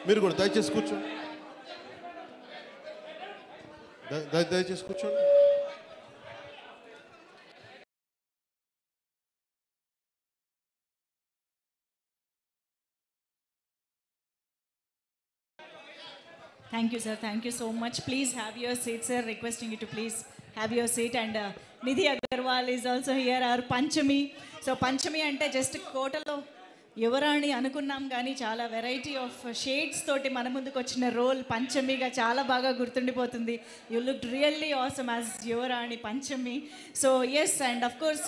మీరు కూడా దయచేసి కూర్చోండి, దయచేసి కూర్చోండి. Thank you, sir. Thank you so much. Please have your seat, sir. Requesting you to please have your seat. And Nidhi Agarwal is also here, our Panchami. So Panchami ante just kotalo యువరాణి అనుకున్నాం కానీ చాలా variety of shades తోటి మన ముందుకు వచ్చిన role పంచమిగా చాలా బాగా గుర్తుండిపోతుంది. You look really awesome as యువరాణి Panchami. So yes, and of course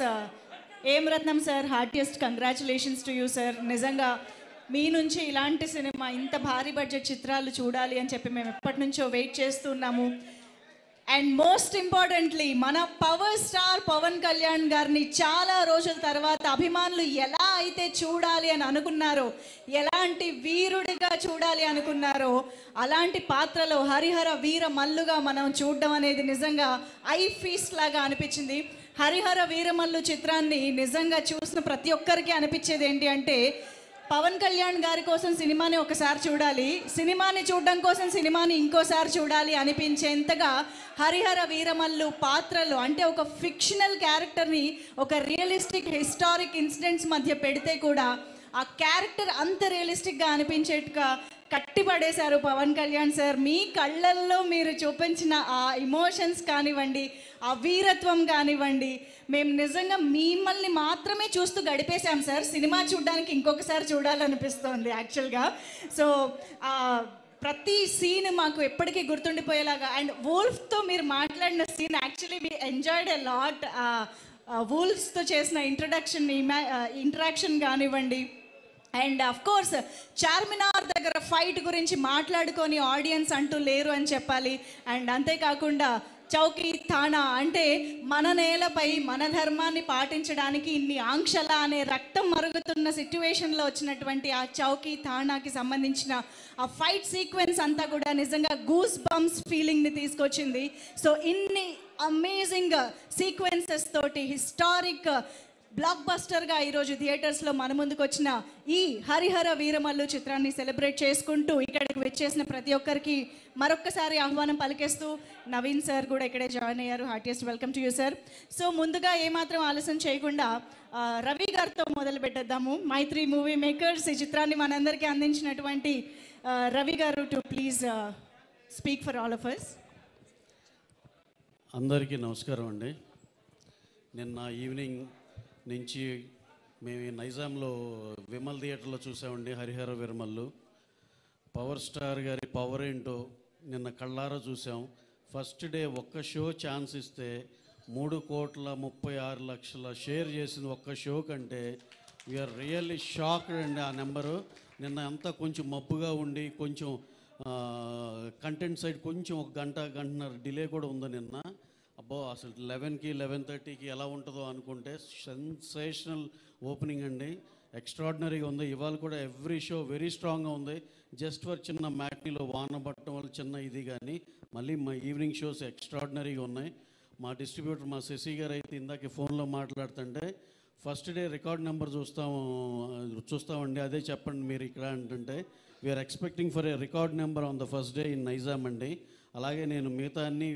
ఏం Ratnam sir, heartiest congratulations to you sir. నిజంగా మీ నుంచి ఇలాంటి సినిమా, ఇంత భారీ బడ్జెట్ చిత్రాలు చూడాలి అని చెప్పి మేము ఎప్పటి నుంచో వెయిట్ చేస్తున్నాము. అండ్ మోస్ట్ ఇంపార్టెంట్లీ మన పవర్ స్టార్ పవన్ కళ్యాణ్ గారిని చాలా రోజుల తర్వాత అభిమానులు ఎలా అయితే చూడాలి అని అనుకున్నారో, ఎలాంటి వీరుడిగా చూడాలి అనుకున్నారో, అలాంటి పాత్రలో హరిహర వీర మల్లుగా మనం చూడడం అనేది నిజంగా ఐ ఫీస్ట్ లాగా అనిపించింది. హరిహర వీరమల్లు చిత్రాన్ని నిజంగా చూసిన ప్రతి ఒక్కరికి అనిపించేది ఏంటి అంటే, పవన్ కళ్యాణ్ గారి కోసం సినిమాని ఒకసారి చూడాలి, సినిమాని చూడడం కోసం సినిమాని ఇంకోసారి చూడాలి అనిపించేంతగా హరిహర వీరమల్లు పాత్రలు, అంటే ఒక ఫిక్షనల్ క్యారెక్టర్ని ఒక రియలిస్టిక్ హిస్టారిక్ ఇన్సిడెంట్స్ మధ్య పెడితే కూడా ఆ క్యారెక్టర్ అంత రియలిస్టిక్గా అనిపించేట్టుగా కట్టిపడేశారు పవన్ కళ్యాణ్ సార్. మీ కళ్ళల్లో మీరు చూపించిన ఆ ఇమోషన్స్ కానివ్వండి, ఆ వీరత్వం కానివ్వండి, మేము నిజంగా మిమ్మల్ని మాత్రమే చూస్తూ గడిపేశాం సార్. సినిమా చూడడానికి ఇంకొకసారి చూడాలనిపిస్తోంది యాక్చువల్గా. సో ప్రతి సీన్ మాకు ఎప్పటికీ గుర్తుండిపోయేలాగా. అండ్ వూల్ఫ్తో మీరు మాట్లాడిన scene actually we enjoyed a lot. వూల్ఫ్స్తో చేసిన ఇంటరాక్షన్ కానివ్వండి, అండ్ అఫ్ కోర్స్ చార్మినార్ దగ్గర ఫైట్ గురించి మాట్లాడుకొని ఆడియన్స్ అంటూ లేరు అని చెప్పాలి. అండ్ అంతేకాకుండా చౌకీ థానా, అంటే మన నేలపై మన ధర్మాన్ని పాటించడానికి ఇన్ని ఆంక్షల అనే రక్తం మరుగుతున్న సిట్యువేషన్లో వచ్చినటువంటి ఆ చౌకీ థానాకి సంబంధించిన ఆ ఫైట్ సీక్వెన్స్ అంతా కూడా నిజంగా గూస్ బంప్స్ ఫీలింగ్ని తీసుకొచ్చింది. సో ఇన్ని అమేజింగ్ సీక్వెన్సెస్ తోటి హిస్టారిక్ బ్లాక్ బస్టర్గా ఈరోజు థియేటర్స్లో మన ముందుకు వచ్చిన ఈ హరిహర వీరమల్లు చిత్రాన్ని సెలబ్రేట్ చేసుకుంటూ ఇక్కడికి వచ్చేసిన ప్రతి ఒక్కరికి మరొక్కసారి ఆహ్వానం పలికేస్తూ, నవీన్ సార్ కూడా ఇక్కడే జాయిన్ అయ్యారు. Heartiest welcome to you sir. So ముందుగా ఏమాత్రం ఆలస్యం చేయకుండా రవి గారితో మొదలు పెట్టేద్దాము. మైత్రి మూవీ మేకర్స్ ఈ చిత్రాన్ని మనందరికీ అందించినటువంటి Ravi garu to please speak for all of us. అందరికీ నమస్కారం అండి. నిన్న ఈవినింగ్ నుంచి మేము నైజాంలో విమల్ థియేటర్లో చూసామండి హరిహర వీరమల్లు. పవర్ స్టార్ గారి పవర్ ఏంటో నిన్న కళ్ళారా చూసాం. ఫస్ట్ డే ఒక్క షో ఛాన్స్ ఇస్తే 3,36,00,000 షేర్ చేసింది ఒక్క షో కంటే. వీఆర్ రియల్లీ షాక్డ్ అండి ఆ నెంబరు. నిన్న అంతా కొంచెం మబ్బుగా ఉండి కొంచెం కంటెంట్ సైడ్ కొంచెం ఒక గంటన్నర డిలే కూడా ఉంది నిన్న. అబ్బో అసలు 11కి 11:30కి ఎలా ఉంటుందో అనుకుంటే సెన్సేషనల్ ఓపెనింగ్ అండి. ఎక్స్ట్రాడినరీగా ఉంది. ఇవాళ కూడా ఎవ్రీ షో వెరీ స్ట్రాంగ్గా ఉంది. జస్ట్ ఫర్ చిన్న మ్యాట్నీలో వాన పట్టడం వల్ల చిన్న ఇది, కానీ మళ్ళీ మా ఈవినింగ్ షోస్ ఎక్స్ట్రాడినరీగా ఉన్నాయి. మా డిస్ట్రిబ్యూటర్ మా శశి గారు అయితే ఇందాక ఫోన్లో మాట్లాడుతుంటే ఫస్ట్ డే రికార్డ్ నెంబర్ చూస్తామండి, అదే చెప్పండి మీరు ఇక్కడ అంటుంటే we are expecting for a record number on the first day in Nizam అండి. అలాగే నేను మిగతా అన్ని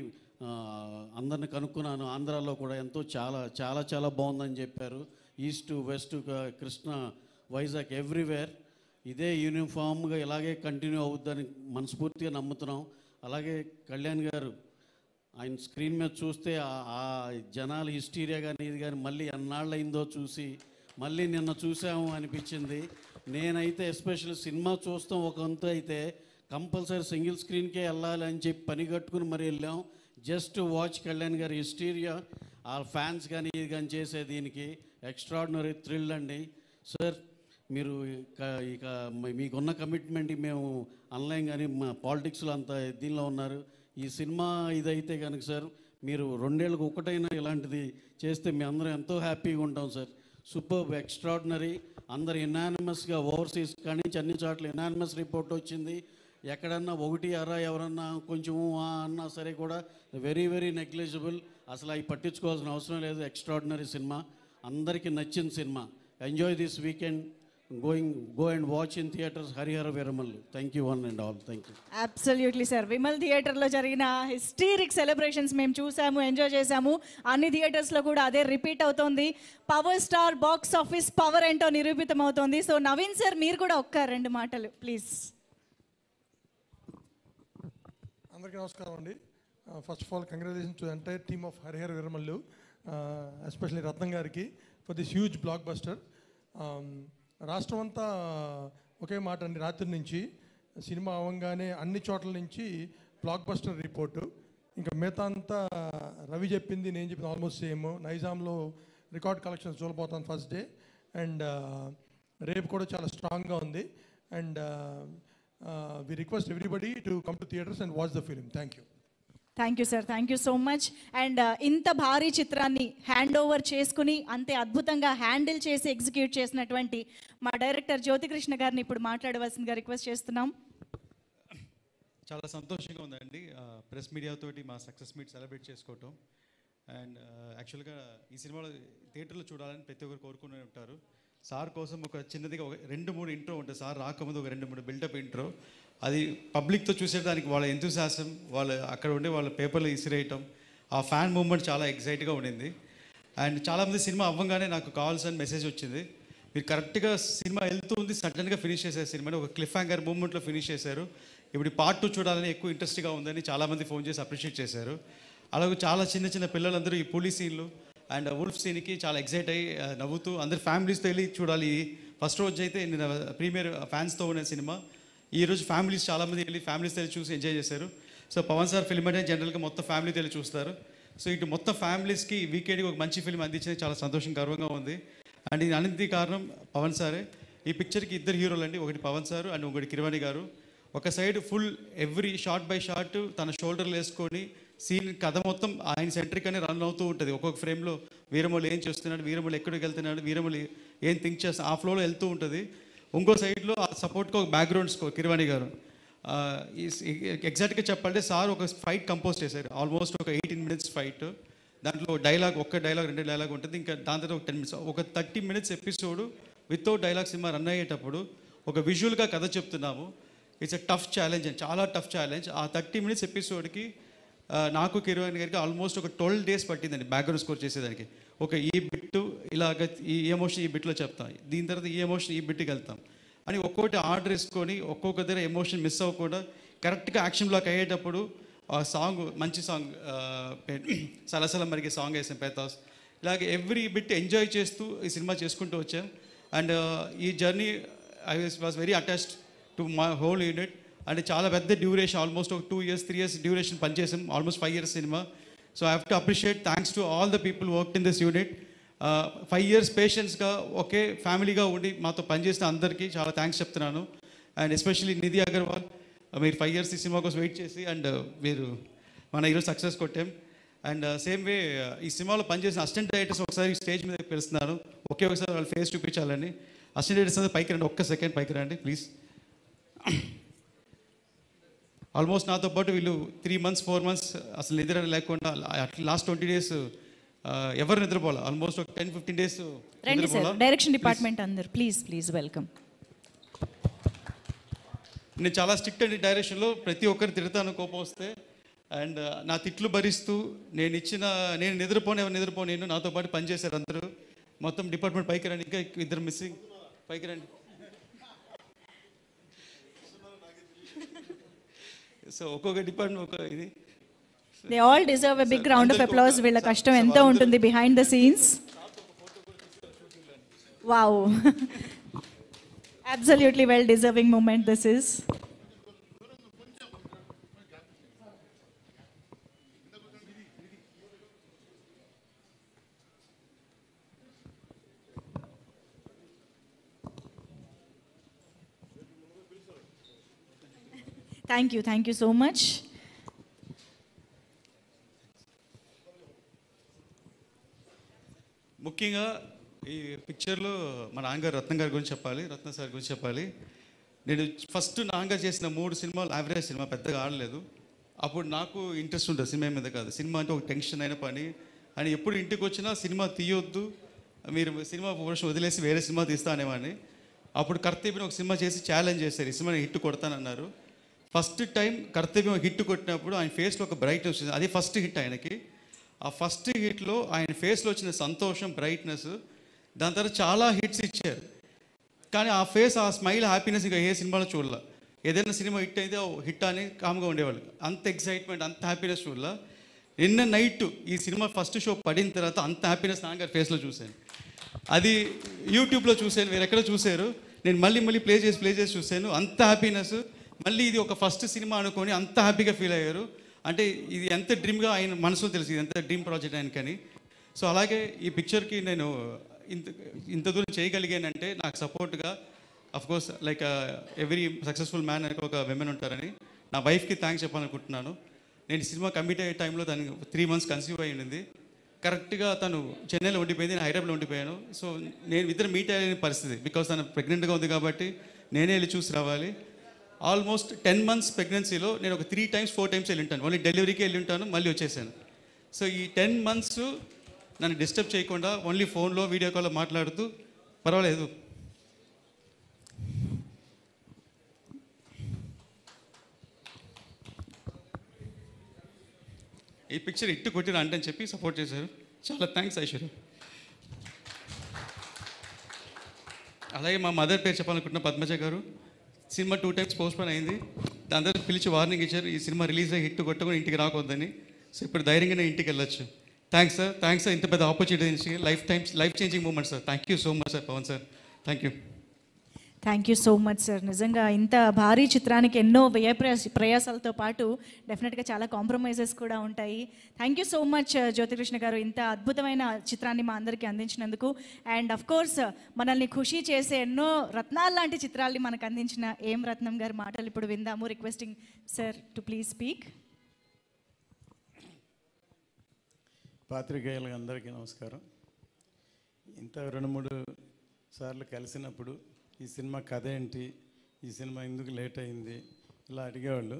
అందరిని కనుక్కున్నాను. ఆంధ్రాలో కూడా ఎంతో చాలా చాలా చాలా బాగుందని చెప్పారు. East west Krishna Vizag everywhere ఇదే యూనిఫామ్గా ఇలాగే కంటిన్యూ అవుద్దని మనస్ఫూర్తిగా నమ్ముతున్నాం. అలాగే కళ్యాణ్ గారు ఆయన స్క్రీన్ మీద చూస్తే ఆ జనాల హిస్టీరియా కానీ ఇది కానీ మళ్ళీ ఎన్నాళ్ళయిందో చూసి మళ్ళీ నిన్న చూసాము అనిపించింది. నేనైతే ఎస్పెషల్లీ సినిమా చూస్తాం ఒక వంతు అయితే కంపల్సరీ సింగిల్ స్క్రీన్కే వెళ్ళాలి అని చెప్పి పని కట్టుకుని మరి వెళ్ళాం. జస్ట్ వాచ్ కళ్యాణ్ గారి హిస్టీరియా, ఆ ఫ్యాన్స్ కానీ ఇది కానీ చేసే దీనికి ఎక్స్ట్రాడినరీ థ్రిల్ అండి. సార్ మీరు ఇక మీకున్న కమిట్మెంట్ మేము ఆన్లైన్ కానీ మా పాలిటిక్స్లో అంత దీనిలో ఉన్నారు. ఈ సినిమా ఇదైతే కనుక సార్ మీరు 2 ఏళ్ళకు ఒకటైనా ఇలాంటిది చేస్తే మేము అందరం ఎంతో హ్యాపీగా ఉంటాం సార్. Super extraordinary. అందరు యునానిమస్గా ఓవర్సీస్ కానీ అన్ని చోట్ల యునానిమస్ రిపోర్ట్ వచ్చింది. ఎక్కడన్నా ఒకటి అరా ఎవరన్నా కొంచెం అన్నా సరే కూడా వెరీ వెరీ నెగ్లిజిబుల్. అసలు అవి పట్టించుకోవాల్సిన అవసరం లేదు. ఎక్స్ట్రాడినరీ సినిమా, అందరికీ నచ్చిన cinema. Enjoy this weekend. go and watch in theaters Harihara Viramallu. Thank you one and all. Thank you. Absolutely sir. Vimal థియేటర్లో జరిగిన హిస్టీరిక్ సెలబ్రేషన్స్ మేము చూసాము, ఎంజాయ్ చేసాము. అన్ని థియేటర్స్లో కూడా అదే రిపీట్ అవుతోంది. Power star box office power ఏంటో నిరూపితం అవుతోంది. సో నవీన్ సార్, మీరు కూడా ఒక్క 2 మాటలు ప్లీజ్. అందరికీ నమస్కారం అండి. First of all congratulation to entire team of Harihara Veeramallu, especially Ratnam గారికి for this huge blockbuster. రాష్ట్రం అంతా ఒకే మాట అండి, రాత్రి నుంచి సినిమా అవ్వగానే అన్ని చోట్ల నుంచి బ్లాక్ బస్టర్ రిపోర్టు. ఇంకా మిగతా అంతా రవి చెప్పింది, నేను చెప్పింది ఆల్మోస్ట్ సేమ్. నైజాంలో రికార్డ్ కలెక్షన్స్ చూడబోతాను ఫస్ట్ డే, అండ్ రేపు కూడా చాలా స్ట్రాంగ్గా ఉంది. And we request everybody to come to theatres and watch the film. Thank you. Thank you sir, thank you so much. And ఇంత భారీ చిత్రాన్ని హ్యాండ్ ఓవర్ చేసుకుని అంతే అద్భుతంగా హ్యాండిల్ చేసి ఎగ్జిక్యూట్ చేసినటువంటి మా డైరెక్టర్ జ్యోతికృష్ణ గారిని ఇప్పుడు మాట్లాడవలసిందిగా రిక్వెస్ట్ చేస్తున్నాం. చాలా సంతోషంగా ఉందండి ప్రెస్ మీడియాతోటి మా సక్సెస్ మీట్ సెలబ్రేట్ చేసుకోవటం. అండ్ యాక్చువల్గా ఈ సినిమాలో థియేటర్లో చూడాలని ప్రతి ఒక్కరు కోరుకునే ఉంటారు. సార్ కోసం ఒక చిన్నదిగా ఒక 2-3 ఇంట్రో ఉంటుంది. సార్ రాకముందు ఒక 2-3 బిల్డప్ ఇంట్రో, అది పబ్లిక్తో చూసేదానికి వాళ్ళ ఎంతూసియాసం, వాళ్ళు అక్కడ ఉండే వాళ్ళ పేపర్లు ఇసిరేయటం, ఆ ఫ్యాన్ మూవ్మెంట్ చాలా ఎగ్జైట్గా ఉండింది. అండ్ చాలామంది సినిమా అవ్వగానే నాకు కాల్స్ అని మెసేజ్ వచ్చింది, మీరు కరెక్ట్గా సినిమా వెళ్తూ ఉంది సడన్గా ఫినిష్ చేశారు సినిమాని, ఒక క్లిఫ్ హ్యాంగర్ మూవ్మెంట్లో ఫినిష్ చేశారు. ఇప్పుడు పార్ట్ 2 చూడాలని ఎక్కువ ఇంట్రెస్ట్గా ఉందని చాలామంది ఫోన్ చేసి అప్రిషియేట్ చేశారు. అలాగే చాలా చిన్న చిన్న పిల్లలందరూ ఈ పులి సీన్లు అండ్ వుల్ఫ్ సీన్కి చాలా ఎగ్జైట్ అయ్యి నవ్వుతూ అందరు ఫ్యామిలీస్తో వెళ్ళి చూడాలి. ఫస్ట్ రోజు అయితే నేను ప్రీమియర్ ఫ్యాన్స్తో ఉన్న సినిమా, ఈరోజు ఫ్యామిలీస్ చాలామంది వెళ్ళి ఫ్యామిలీస్తో వెళ్ళి చూసి ఎంజాయ్ చేశారు. సో పవన్ సార్ ఫిల్మ్ అంటే జనరల్గా మొత్తం ఫ్యామిలీతో వెళ్ళి చూస్తారు. సో ఇటు మొత్తం ఫ్యామిలీస్కి వీకెండ్కి ఒక మంచి ఫిల్మ్ అందించినది చాలా సంతోషం, గర్వంగా ఉంది. అండ్ ఇది అన్నింటి కారణం పవన్ సారే. ఈ పిక్చర్కి 2 హీరోలు అండి, ఒకటి పవన్ సార్ అండ్ ఒకటి కిరవాణి గారు. ఒక side full every shot by shot తన షోల్డర్లు వేసుకొని సీన్ కథ మొత్తం ఆయన సెంట్రిక్ అని రన్ అవుతూ ఉంటుంది. ఒక్కొక్క ఫ్రేమ్లో వీరమల్లు ఏం చేస్తున్నాడు, వీరమల్లు ఎక్కడికి వెళ్తున్నాడు, వీరమల్లు ఏం థింక్ చేస్తా, ఆ ఫ్లోలో వెళ్తూ ఉంటుంది. ఇంకో సైడ్లో ఆ సపోర్ట్కి ఒక బ్యాక్గ్రౌండ్ స్కోర్ కిరవాణి గారు. ఎగ్జాక్ట్గా చెప్పాలంటే సార్ ఒక ఫైట్ కంపోజ్ చేశారు, ఆల్మోస్ట్ ఒక 18 minutes ఫైట్. దాంట్లో డైలాగ్, ఒక్క డైలాగ్ 2 డైలాగ్ ఉంటుంది. ఇంకా దాని తర్వాత ఒక 10 minutes, ఒక 30 minutes episode without dialogue cinema run అయ్యేటప్పుడు ఒక విజువల్గా కథ చెప్తున్నాము. ఇట్స్ ఎ టఫ్ ఛాలెంజ్ అండి, చాలా టఫ్ ఛాలెంజ్. ఆ 30 minutes ఎపిసోడ్కి నాకు కిరవాణి గారికి ఆల్మోస్ట్ ఒక 12 days పట్టిందండి బ్యాక్గ్రౌండ్ స్కోర్ చేసేదానికి. ఒక ఈ బిట్టు ఇలాగ ఈ ఎమోషన్ ఈ బిట్లో చెప్తాం, దీని తర్వాత ఈ ఎమోషన్ ఈ బిట్కి వెళ్తాం అని ఒక్కొక్కటి ఆర్డర్ వేసుకొని ఒక్కొక్క దగ్గర ఎమోషన్ మిస్ అవ్వకుండా కరెక్ట్గా యాక్షన్ బ్లాక్ అయ్యేటప్పుడు ఆ సాంగ్, మంచి సాంగ్ సలసల మరిగే సాంగ్ వేసాం పేతాస్. ఇలాగే ఎవ్రీ బిట్ ఎంజాయ్ చేస్తూ ఈ సినిమా చేసుకుంటూ వచ్చాం. అండ్ ఈ journey I was very attached to my whole unit. అంటే చాలా పెద్ద డ్యూరేషన్, ఆల్మోస్ట్ ఒక 2 years 3 years డ్యూరేషన్ పనిచేసాం, ఆల్మోస్ట్ 5 years సినిమా. So I have to appreciate, thanks to all the people worked in this unit. 5 years పేషెన్స్గా ఒకే ఫ్యామిలీగా ఉండి మాతో పనిచేసిన అందరికీ చాలా థ్యాంక్స్ చెప్తున్నాను. అండ్ ఎస్పెషల్లీ నిధి అగర్వాల్, మీరు 5 years ఈ సినిమా కోసం వెయిట్ చేసి అండ్ మీరు మన ఈరోజు సక్సెస్ కొట్టాం. అండ్ సేమ్ వే ఈ సినిమాలో పనిచేసిన అసిస్టెంట్ డైరెక్టర్స్ ఒకసారి స్టేజ్ మీద పిలుస్తున్నాను, ఒకసారి వాళ్ళ ఫేస్ చూపించాలని. అసిస్టెంట్ డైరెక్టర్స్ అనేది పైకి రండి, ఒక్క సెకండ్ పైకి రండి ప్లీజ్. ఆల్మోస్ట్ నాతో పాటు వీళ్ళు 3 months 4 months అసలు నిద్ర లేకుండా లాస్ట్ 20 days ఎవరు నిద్రపోవాలి, ఆల్మోస్ట్ ఒక 10-15 days రండి సార్, డైరెక్షన్ డిపార్ట్మెంట్ అందరు ప్లీజ్ ప్లీజ్ వెల్కమ్. నేను చాలా స్ట్రిక్ట్ అండి డైరెక్షన్లో, ప్రతి ఒక్కరు తిడతాను కోపం వస్తే. అండ్ నా తిట్లు భరిస్తూ నేను నిద్రపోనేను నాతో పాటు పనిచేశారు అందరూ. మొత్తం డిపార్ట్మెంట్ పైకి రండి, ఇంకా 2 మిస్సింగ్, పైకి రండి. సో ఒక్కొక్క డిపార్ట్మెంట్ ఒక ఇది. They all deserve a big round of applause. వీళ్ళ కష్టం ఎంతో ఉంటుంది behind the scenes. Wow. Absolutely well deserving moment this is. Thank you so much. ముఖ్యంగా ఈ పిక్చర్లో మా నాన్నగారు రత్నం గారి గురించి చెప్పాలి, రత్న సార్ గురించి చెప్పాలి. నేను ఫస్ట్ నాన్నగారు చేసిన 3 సినిమాలు యావరేజ్ సినిమా, పెద్దగా ఆడలేదు. అప్పుడు నాకు ఇంట్రెస్ట్ ఉంటుంది సినిమా మీద కాదు, సినిమా అంటే ఒక టెన్షన్ అయిన పని అని. ఎప్పుడు ఇంటికి వచ్చినా సినిమా తీయొద్దు, మీరు సినిమా పోర్షన్ వదిలేసి వేరే సినిమా తీస్తా అనేవాడిని. అప్పుడు కర్తవ్యం ఒక సినిమా చేసి ఛాలెంజ్ చేశారు, ఈ సినిమా హిట్ కొడతానన్నారు. ఫస్ట్ టైం కర్తవ్యం హిట్ కొట్టినప్పుడు ఆయన ఫేస్లో ఒక బ్రైట్నెస్ వచ్చింది. అది ఫస్ట్ హిట్ ఆయనకి. ఆ ఫస్ట్ హిట్లో ఆయన ఫేస్లో వచ్చిన సంతోషం, బ్రైట్నెస్, దాని తర్వాత చాలా హిట్స్ ఇచ్చారు. కానీ ఆ ఫేస్, ఆ స్మైల్, హ్యాపీనెస్ ఇంకా ఏ సినిమాలో చూడాల. ఏదైనా సినిమా హిట్ అయితే హిట్ అని కామ్గా ఉండేవాళ్ళు. అంత ఎక్సైట్మెంట్, అంత హ్యాపీనెస్ చూడాల. నిన్న నైట్ ఈ సినిమా ఫస్ట్ షో పడిన తర్వాత అంత హ్యాపీనెస్ నాన్నగారి ఫేస్లో చూశాను. అది యూట్యూబ్లో చూశాను, వేరే ఎక్కడ చూశారు. నేను మళ్ళీ ప్లే చేసి చూశాను. అంత హ్యాపీనెస్. మళ్ళీ ఇది ఒక ఫస్ట్ సినిమా అనుకొని అంత హ్యాపీగా ఫీల్ అయ్యారు. అంటే ఇది ఎంత డ్రీమ్గా ఆయన మనసులో తెలుసు, ఇది ఎంత డ్రీమ్ ప్రాజెక్ట్ ఆయనకని. సో అలాగే ఈ పిక్చర్కి నేను ఇంత దూరం చేయగలిగానంటే నాకు సపోర్ట్గా of course like every successful man అని ఒక విమెన్ ఉంటారని నా వైఫ్కి థ్యాంక్స్ చెప్పాలనుకుంటున్నాను. నేను సినిమా కమిట్ అయ్యే టైంలో తను 3 months కన్సీవ్ అయి ఉండింది. కరెక్ట్గా తను చెన్నైలో ఉండిపోయింది, నేను హైదరాబాద్లో ఉండిపోయాను. సో నేను ఇద్దరు మీట్ అయ్యే పరిస్థితి, బికాస్ తను ప్రెగ్నెంట్గా ఉంది కాబట్టి నేనే వెళ్ళి చూసి రావాలి. ఆల్మోస్ట్ 10 months ప్రెగ్నెన్సీలో నేను ఒక 3 times 4 times వెళ్ళి ఉంటాను. ఓన్లీ డెలివరీకి వెళ్ళి ఉంటాను, మళ్ళీ వచ్చేసాను. సో ఈ 10 months నన్ను డిస్టర్బ్ చేయకుండా ఓన్లీ ఫోన్లో వీడియో కాల్లో మాట్లాడుతూ పర్వాలేదు. ఈ పిక్చర్ ఇట్టు కొట్టిన అంటే అని చెప్పి సపోర్ట్ చేశారు. చాలా థ్యాంక్స్ ఐశ్వర్య. అలాగే మా మదర్ పేరు చెప్పాలనుకుంటున్న పద్మజ గారు. సినిమా 2 times పోస్ట్పోన్ అయింది. దాని తర్వాత పిలిచి వార్నింగ్ ఇచ్చారు, ఈ సినిమా రిలీజ్ అయ్యి హిట్ కొట్టకుండా ఇంటికి రాకొద్దని. సో ఇప్పుడు ధైర్యంగా నేను ఇంటికి వెళ్ళొచ్చు. థ్యాంక్స్ సార్, ఇంత పెద్ద ఆపర్చునిటీ నుంచి life changing moment sir. Thank you so much sir, Pawan sir. Thank you so much sir. నిజంగా ఇంత భారీ చిత్రానికి ఎన్నో ప్రయాసాలతో పాటు డెఫినెట్గా చాలా కాంప్రమైజెస్ కూడా ఉంటాయి. Thank you so much Jyothi Krishna గారు, ఇంత అద్భుతమైన చిత్రాన్ని మా అందరికీ అందించినందుకు. అండ్ అఫ్ కోర్స్ మనల్ని ఖుషి చేసే ఎన్నో రత్నాలు లాంటి చిత్రాల్ని మనకు అందించిన ఏం రత్నం గారి మాటలు ఇప్పుడు విందాము. Requesting sir to please speak. పాత్రికేయులకు అందరికీ నమస్కారం. ఇంత 2-3 సార్లు కలిసినప్పుడు ఈ సినిమా కథ ఏంటి, ఈ సినిమా ఎందుకు లేట్ అయింది ఇలా అడిగేవాళ్ళు.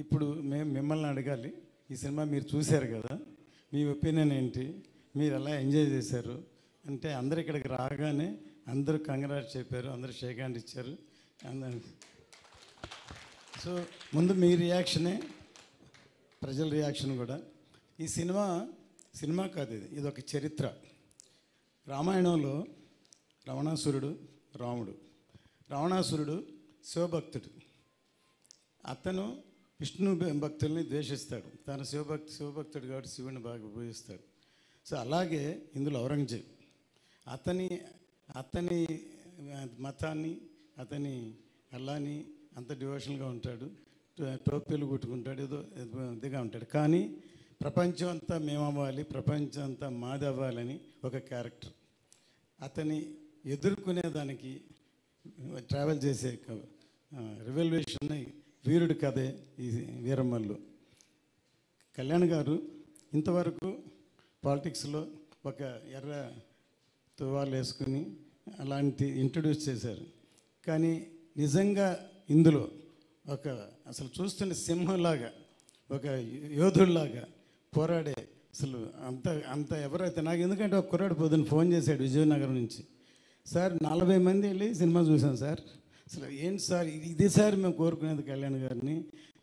ఇప్పుడు మేము మిమ్మల్ని అడగాలి, ఈ సినిమా మీరు చూశారు కదా, మీ ఒపీనియన్ ఏంటి, మీరు ఎలా ఎంజాయ్ చేశారు అంటే అందరు ఇక్కడికి రాగానే అందరూ కంగ్రాట్స్ చెప్పారు, అందరూ షేక్ హ్యాండ్ ఇచ్చారు. సో ముందు మీ రియాక్షనే ప్రజల రియాక్షన్ కూడా. ఈ సినిమా కాదు, ఇది ఒక చరిత్ర. రామాయణంలో రావణాసురుడు, రాముడు. రావణాసురుడు శివభక్తుడు. అతను విష్ణు భక్తుల్ని ద్వేషిస్తాడు. తన శివభక్తుడు కాబట్టి శివుని బాగా పూజిస్తాడు. సో అలాగే ఇందులో ఔరంగజేబ్ అతని మతాన్ని, అతని అల్లాని అంత డివోషన్గా ఉంటాడు, టోపీలు కుట్టుకుంటాడు, ఏదో ఇదిగా ఉంటాడు. కానీ ప్రపంచం అంతా మేమవ్వాలి, ప్రపంచం అంతా మాది అవ్వాలని ఒక క్యారెక్టర్. అతని ఎదుర్కొనేదానికి ట్రావెల్ చేసే రెవల్యూషన్ వీరుడి కథే ఈ వీరమల్లు. కళ్యాణ్ గారు ఇంతవరకు పాలిటిక్స్లో ఒక ఎర్ర తువాలు వేసుకుని అలాంటి ఇంట్రడ్యూస్ చేశారు. కానీ నిజంగా ఇందులో అసలు చూస్తుంటే సింహంలాగా, ఒక యోధుడిలాగా పోరాడే, అసలు అంత ఎవరైతే నాకు, ఎందుకంటే ఒక కుర్రాడు పొద్దున్న ఫోన్ చేశాడు విజయనగరం నుంచి, సార్ 40 మంది వెళ్ళి సినిమా చూసాం సార్, అసలు ఏంటి సార్ ఇది సార్ మేము కోరుకునేది కళ్యాణ్ గారిని.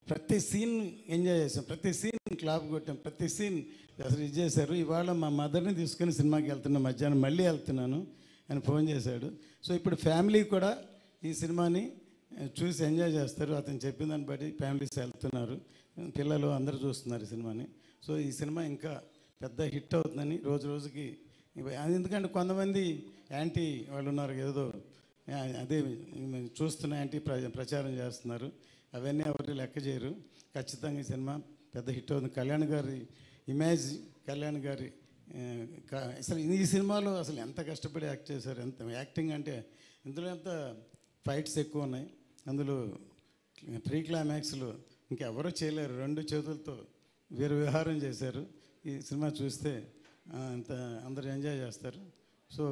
ప్రతి సీన్ ఎంజాయ్ చేసాం, ప్రతి సీన్ క్లాప్ కొట్టాం, ప్రతి సీన్ అసలు ఇది చేశారు. ఇవాళ మా మదర్ని తీసుకుని సినిమాకి వెళ్తున్నాను, మధ్యాహ్నం మళ్ళీ వెళ్తున్నాను అని ఫోన్ చేశాడు. సో ఇప్పుడు ఫ్యామిలీ కూడా ఈ సినిమాని చూసి ఎంజాయ్ చేస్తారు. అతను చెప్పిన దాన్ని బట్టి ఫ్యామిలీస్ వెళ్తున్నారు, పిల్లలు అందరూ చూస్తున్నారు ఈ సినిమాని. సో ఈ సినిమా ఇంకా పెద్ద హిట్ అవుతుందని రోజు రోజుకి. ఎందుకంటే కొంతమంది యాంటీ వాళ్ళు ఉన్నారు, ఏదో అదే చూస్తున్న యాంటీ ప్రచారం చేస్తున్నారు. అవన్నీ ఎవరు లెక్క చేయరు. ఖచ్చితంగా ఈ సినిమా పెద్ద హిట్ అవుతుంది. కళ్యాణ్ గారి ఇమేజ్, కళ్యాణ్ గారి అసలు ఈ సినిమాలో అసలు ఎంత కష్టపడి యాక్ట్ చేశారు, ఎంత యాక్టింగ్ అంటే ఇందులో ఎంత ఫైట్స్ ఎక్కువ ఉన్నాయి. అందులో ప్రీ క్లైమాక్స్లో ఇంకెవరూ చేయలేరు, 2 చేతులతో విహారం చేశారు. ఈ సినిమా చూస్తే అంత అందరూ ఎంజాయ్ చేస్తారు. సో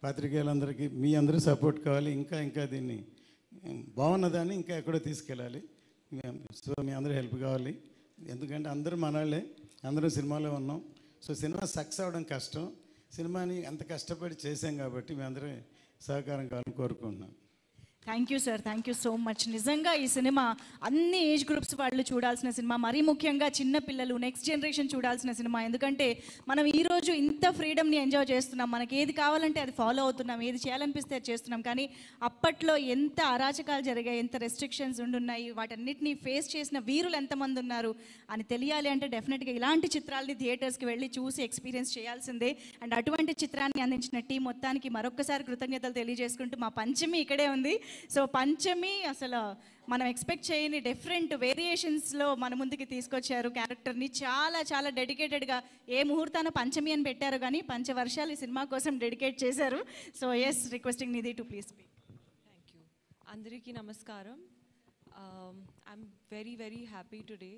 పాత్రికేయులందరికీ మీ అందరూ సపోర్ట్ కావాలి. ఇంకా దీన్ని బాగున్నదాన్ని ఇంకా ఎక్కడో తీసుకెళ్ళాలి. సో మీ అందరూ హెల్ప్ కావాలి. ఎందుకంటే అందరూ మనవాళ్ళే, అందరూ సినిమాలో ఉన్నాం. సో సినిమా సక్సెస్ అవ్వడం కష్టం. సినిమాని అంత కష్టపడి చేశాం కాబట్టి మీ అందరూ సహకారం కావాలని కోరుకుంటున్నాను. Thank you sir, thank you so much. నిజంగా ఈ సినిమా అన్ని ఏజ్ గ్రూప్స్ వాళ్ళు చూడాల్సిన సినిమా, మరీ ముఖ్యంగా చిన్న పిల్లలు, నెక్స్ట్ జనరేషన్ చూడాల్సిన సినిమా. ఎందుకంటే మనం ఈరోజు ఇంత ఫ్రీడమ్ని ఎంజాయ్ చేస్తున్నాం, మనకి ఏది కావాలంటే అది ఫాలో అవుతున్నాం, ఏది చేయాలనిపిస్తే అది చేస్తున్నాం. కానీ అప్పట్లో ఎంత అరాచకాలు జరిగాయి, ఎంత రెస్ట్రిక్షన్స్ ఉండున్నాయి, వాటన్నిటిని ఫేస్ చేసిన వీరులు ఎంతమంది ఉన్నారు అని తెలియాలి అంటే డెఫినెట్గా ఇలాంటి చిత్రాలని థియేటర్స్కి వెళ్ళి చూసి ఎక్స్పీరియన్స్ చేయాల్సిందే. అండ్ అటువంటి చిత్రాన్ని అందించిన టీం మొత్తానికి మరొకసారి కృతజ్ఞతలు తెలియజేసుకుంటూ, మా పంచమి ఇక్కడే ఉంది. సో పంచమి అసలు మనం ఎక్స్పెక్ట్ చేయని డిఫరెంట్ వేరియేషన్స్లో మన ముందుకి తీసుకొచ్చారు క్యారెక్టర్ని. చాలా చాలా డెడికేటెడ్గా ఏ ముహూర్తాన పంచమి అని పెట్టారు కానీ పంచవర్షాలు ఈ సినిమా కోసం డెడికేట్ చేశారు. So yes, requesting Nidhi to please speak. Thank you. అందరికీ నమస్కారం. I'm very happy today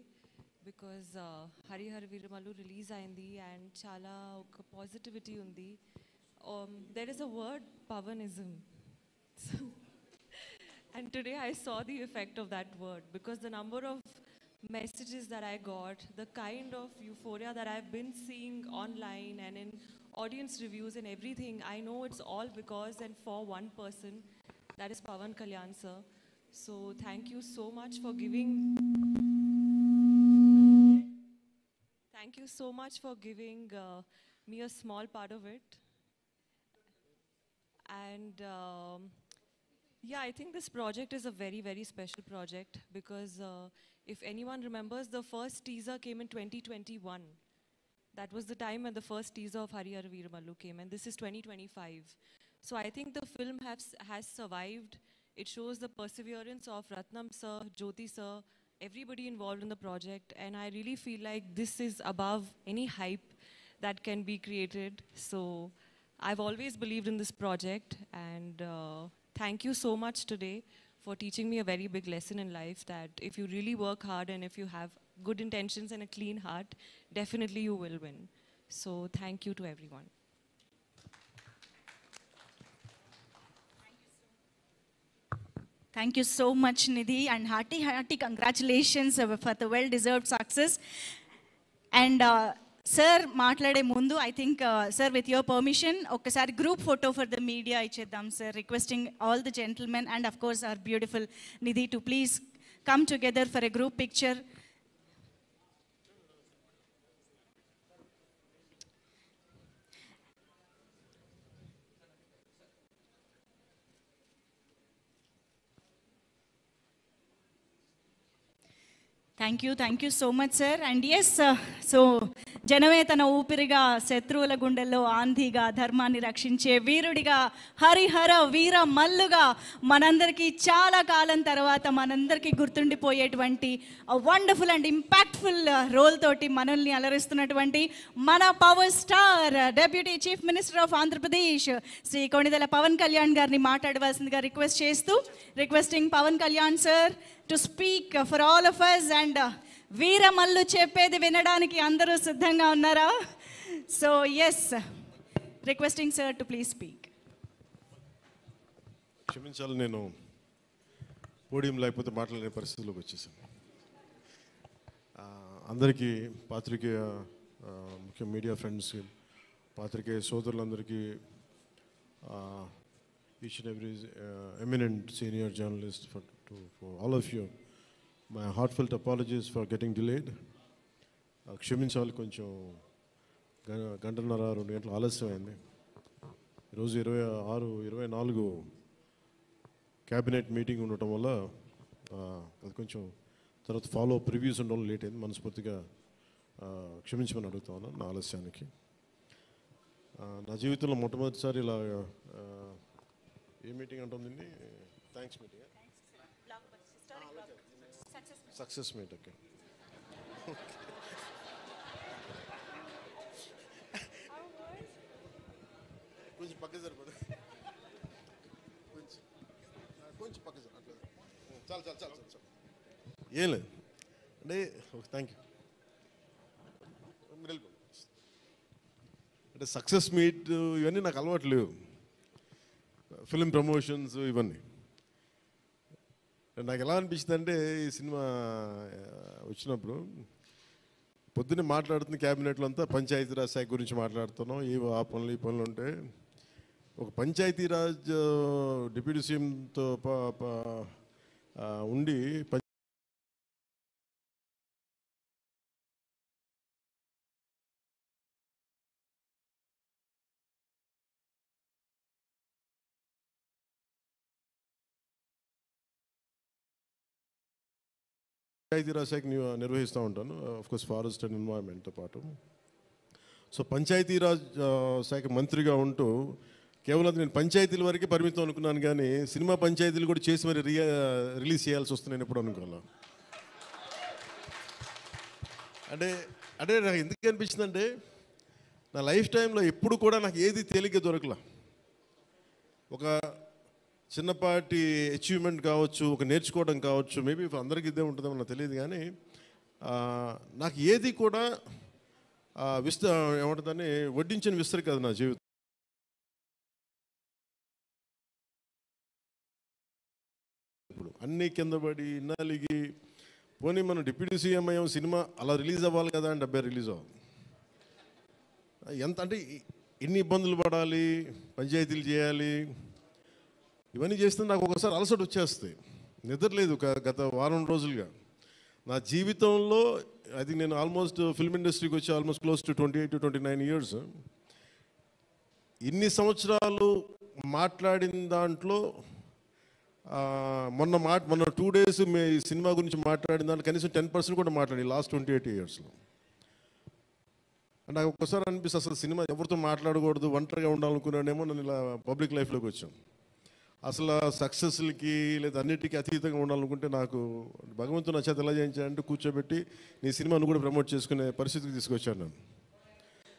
because Harihara Veeramallu release అయింది అండ్ చాలా ఒక పాజిటివిటీ ఉంది. There is a word Pawanism. And today I saw the effect of that word because the number of messages that I got, the kind of euphoria that I've been seeing online and in audience reviews and everything, I know it's all because and for one person, that is Pawan Kalyan sir. So thank you so much for giving me a small part of it. And yeah, I think this project is a very special project because if anyone remembers, the first teaser came in 2021. That was the time when the first teaser of Harihara Veeramallu came, and this is 2025. So I think the film has survived. It shows the perseverance of Ratnam sir, Jyoti sir, everybody involved in the project, and I really feel like this is above any hype that can be created. So I've always believed in this project, and thank you so much today for teaching me a very big lesson in life that if you really work hard and if you have good intentions and a clean heart, definitely you will win. So thank you to everyone. Thank you so much, Nidhi, and hearty congratulations for the well-deserved success. And sir మాట్లాడే ముందు I think sir with your permission ఒక్కసారి group photo for the media ఇచ్చేద్దాం sir. Requesting all the gentlemen and of course our beautiful Nidhi to please come together for a group picture. Thank you so much sir. And yes, so జనమే తన ఊపిరిగా, శత్రువుల గుండెల్లో ఆంధీగా, ధర్మాన్ని రక్షించే వీరుడిగా, హరిహర వీర మల్లుగా మనందరికీ చాలా కాలం తర్వాత మనందరికీ గుర్తుండిపోయేటువంటి వండర్ఫుల్ అండ్ ఇంపాక్ట్ఫుల్ రోల్ తోటి మనల్ని అలరిస్తున్నటువంటి మన power star deputy chief minister of Andhra Pradesh Shri Konidela Pawan Kalyan గారిని మాట్లాడవలసిందిగా రిక్వెస్ట్ చేస్తూ, requesting Pawan Kalyan sir to speak for all of us. And Veeramallu చెప్పేది వినడానికి అందరూ సిద్ధంగా ఉన్నారా? So yes, requesting sir to please speak. క్షమించాలి, నేను పోడియం లేకపోతే మాట్లాడే పరిస్థితిలోకి వచ్చేసాను. అందరికీ పాత్రికేయ ముఖ్య మీడియా ఫ్రెండ్స్కి, పాత్రికేయ సోదరులందరికీ, each and every eminent senior journalist, for all of you, my heartfelt apologies for getting delayed. క్షమించాలి, కొంచెం గంటన్నర 2 గంటలు ఆలస్యమైంది. ఈరోజు 26-24 క్యాబినెట్ మీటింగ్ ఉండటం వల్ల అది కొంచెం తర్వాత ఫాలో అప్ రివ్యూస్ ఉండడం లేట్ అయింది. మనస్ఫూర్తిగా క్షమించమని అడుగుతా ఉన్నాను నా ఆలస్యానికి. నా జీవితంలో మొట్టమొదటిసారి ఇలా ఏ మీటింగ్ అంటుందండి, thanks meeting, success meet. Okay, కొంచెం పక్క సరిపోదు, కొంచెం పక్క సరిపోదు, చాలు. ఏం లేదు అంటే థ్యాంక్ యూ. అంటే సక్సెస్ మీట్ ఇవన్నీ నాకు అలవాటు లేవు, ఫిలిం ప్రమోషన్స్ ఇవన్నీ. నాకు ఎలా అనిపించింది అంటే, ఈ సినిమా వచ్చినప్పుడు పొద్దున్నే మాట్లాడుతున్న క్యాబినెట్లో అంతా పంచాయతీరాజ్ శాఖ గురించి మాట్లాడుతున్నాం, ఆ పనులు ఈ పనులు ఉంటే ఒక పంచాయతీరాజ్ డిప్యూటీ సీఎంతో ఉండి పంచాయతీరాజ్ శాఖ నిర్వహిస్తూ ఉంటాను, ఆఫ్కోర్స్ ఫారెస్ట్ అండ్ ఎన్వైరన్మెంట్తో పాటు. సో పంచాయతీరాజ్ శాఖ మంత్రిగా ఉంటూ కేవలం నేను పంచాయతీల వరకే పరిమితం అనుకున్నాను, కానీ సినిమా పంచాయతీలు కూడా చేసి మరి రిలీజ్ చేయాల్సి వస్తుంది నేను ఎప్పుడు అనుకోవాలి. అంటే అంటే నాకు ఎందుకు అనిపించిందంటే నా లైఫ్ టైంలో ఎప్పుడు కూడా నాకు ఏది తేలిగ్గా దొరకలా. ఒక చిన్నపాటి అచీవ్మెంట్ కావచ్చు, ఒక నేర్చుకోవడం కావచ్చు, మేబీ అందరికీ ఇదే ఉంటుందేమో నాకు తెలియదు, కానీ నాకు ఏది కూడా ఏమంటుందని వడ్డించిన విస్తరి కాదు నా జీవితం. ఇప్పుడు అన్నీ కింద పడి నలిగి పోనీ మనం డిప్యూటీ సీఎం అయ్యాం, సినిమా అలా రిలీజ్ అవ్వాలి కదా అని 70 రిలీజ్ అవ్వాలి. ఎంత అంటే ఎన్ని ఇబ్బందులు పడాలి, పంచాయతీలు చేయాలి, ఇవన్నీ చేస్తే నాకు ఒకసారి అలసట వచ్చేస్తాయి. నిద్రలేదు గత వారం రోజులుగా. నా జీవితంలో ఐ థింక్ నేను ఆల్మోస్ట్ ఫిల్మ్ ఇండస్ట్రీకి వచ్చి almost close to 28 to 29 years. ఇన్ని సంవత్సరాలు మాట్లాడిన దాంట్లో మొన్న 2 days ఈ సినిమా గురించి మాట్లాడిన దాంట్లో కనీసం 10% కూడా మాట్లాడి లాస్ట్ 28 ఇయర్స్లో. నాకు ఒక్కసారి అనిపిస్తుంది అసలు సినిమా ఎవరితో మాట్లాడకూడదు, ఒంటరిగా ఉండాలనుకున్నానేమో. నన్ను ఇలా పబ్లిక్ లైఫ్లోకి వచ్చాం. అసలు సక్సెస్లకి లేదా అన్నిటికీ అతీతంగా ఉండాలనుకుంటే నాకు భగవంతుడు నా చేత ఎలా చేయించాడంటే కూర్చోబెట్టి నీ సినిమాను కూడా ప్రమోట్ చేసుకునే పరిస్థితికి తీసుకొచ్చాను నేను.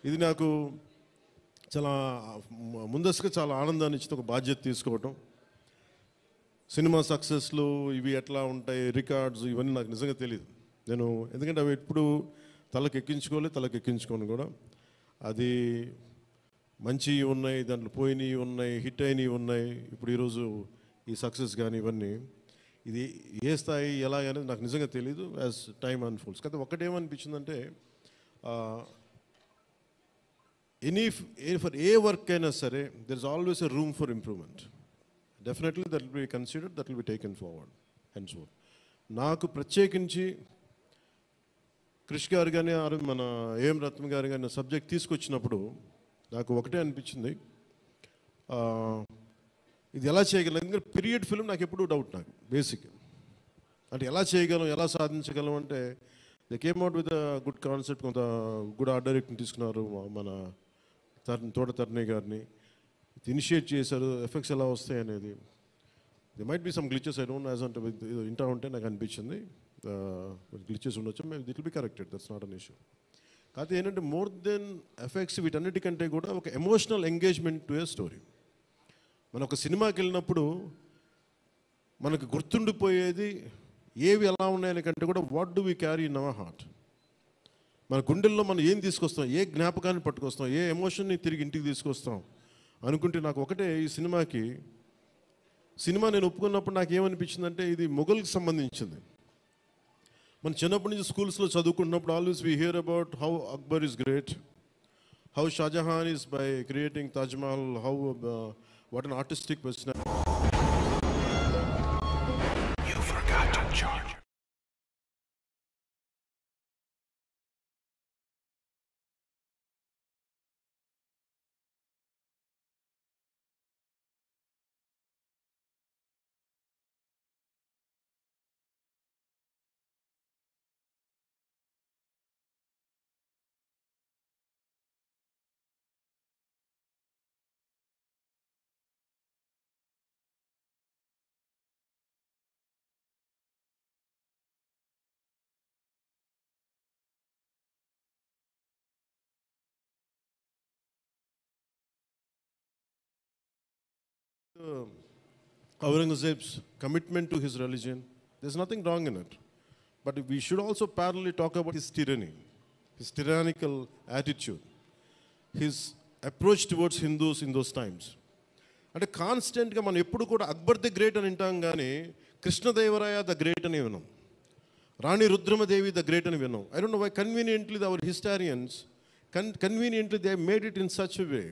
ఇది నాకు చాలా ముందస్తుగా చాలా ఆనందాన్ని ఇచ్చింది, ఒక బాధ్యత తీసుకోవటం. సినిమా సక్సెస్లు ఇవి ఎట్లా ఉంటాయి, రికార్డ్స్ ఇవన్నీ నాకు నిజంగా తెలియదు. నేను ఎందుకంటే అవి ఎప్పుడు తలకెక్కించుకోను కూడా. అది మంచి ఉన్నాయి, దాంట్లో పోయినవి ఉన్నాయి, హిట్ అయినవి ఉన్నాయి. ఇప్పుడు ఈరోజు ఈ సక్సెస్ కానీ ఇవన్నీ ఇది ఏ స్థాయి ఎలా అనేది నాకు నిజంగా తెలీదు యాజ్ టైమ్ అన్ఫోల్డ్స్. కదా ఒకటేమనిపించిందంటే ఫర్ ఏ వర్క్ అయినా సరే there is always a room for improvement. Definitely that will be considered, that will be taken forward and so. నాకు ప్రత్యేకించి క్రిష్ గారు కానీ మన ఏఎం రత్న గారు కానీ సబ్జెక్ట్ తీసుకొచ్చినప్పుడు నాకు ఒకటే అనిపించింది, ఇది ఎలా చేయగలం. ఎందుకంటే పీరియడ్ ఫిల్మ్ నాకు ఎప్పుడూ డౌట్, నాకు బేసిక్ అంటే ఎలా చేయగలం, ఎలా సాధించగలం అంటే they came out with good concept. కొంత గుడ్ ఆర్ట్ డైరెక్ట్ని తీసుకున్నారు, మన తోట తరుణి గారిని ఇనిషియేట్ చేశారు. ఎఫెక్ట్స్ ఎలా వస్తాయి అనేది they might be some glitches, I don't as అంటే ఇంటా ఉంటే నాకు అనిపించింది గ్లిచెస్ ఉండొచ్చు, maybe it will be corrected, that's not an issue. కాకపోతే ఏంటంటే మోర్ దెన్ ఎఫెక్ట్స్ వీటన్నిటికంటే కూడా ఒక emotional engagement to a story. మనం ఒక సినిమాకి వెళ్ళినప్పుడు మనకు గుర్తుండిపోయేది ఏవి ఎలా ఉన్నాయని కంటే కూడా what do we carry in our heart. మన గుండెల్లో మనం ఏం తీసుకొస్తాం, ఏ జ్ఞాపకాన్ని పట్టుకొస్తాం, ఏ ఎమోషన్ని తిరిగి ఇంటికి తీసుకొస్తాం అనుకుంటే నాకు ఒకటే ఈ సినిమా నేను ఒప్పుకున్నప్పుడు నాకు ఏమనిపించిందంటే ఇది మొఘల్కి సంబంధించింది. మన చిన్నప్పటి నుంచి స్కూల్స్లో చదువుకుంటున్నప్పుడు always we hear about how Akbar is great, how Shahjahan is by creating Taj Mahal, how what an artistic personality. Aurangzeb's commitment to his religion, there's nothing wrong in it. But we should also parallelly talk about his tyranny, his tyrannical attitude, his approach towards Hindus in those times. అంటే కాన్స్టెంట్గా మనం ఎప్పుడు కూడా Akbar the great అని వింటాం, కానీ Krishnadevaraya the great అని విన్నాం, రాణి రుద్రమదేవి ద గ్రేట్ అని విన్నాం. I don't know why conveniently our historians conveniently they made it in such a way.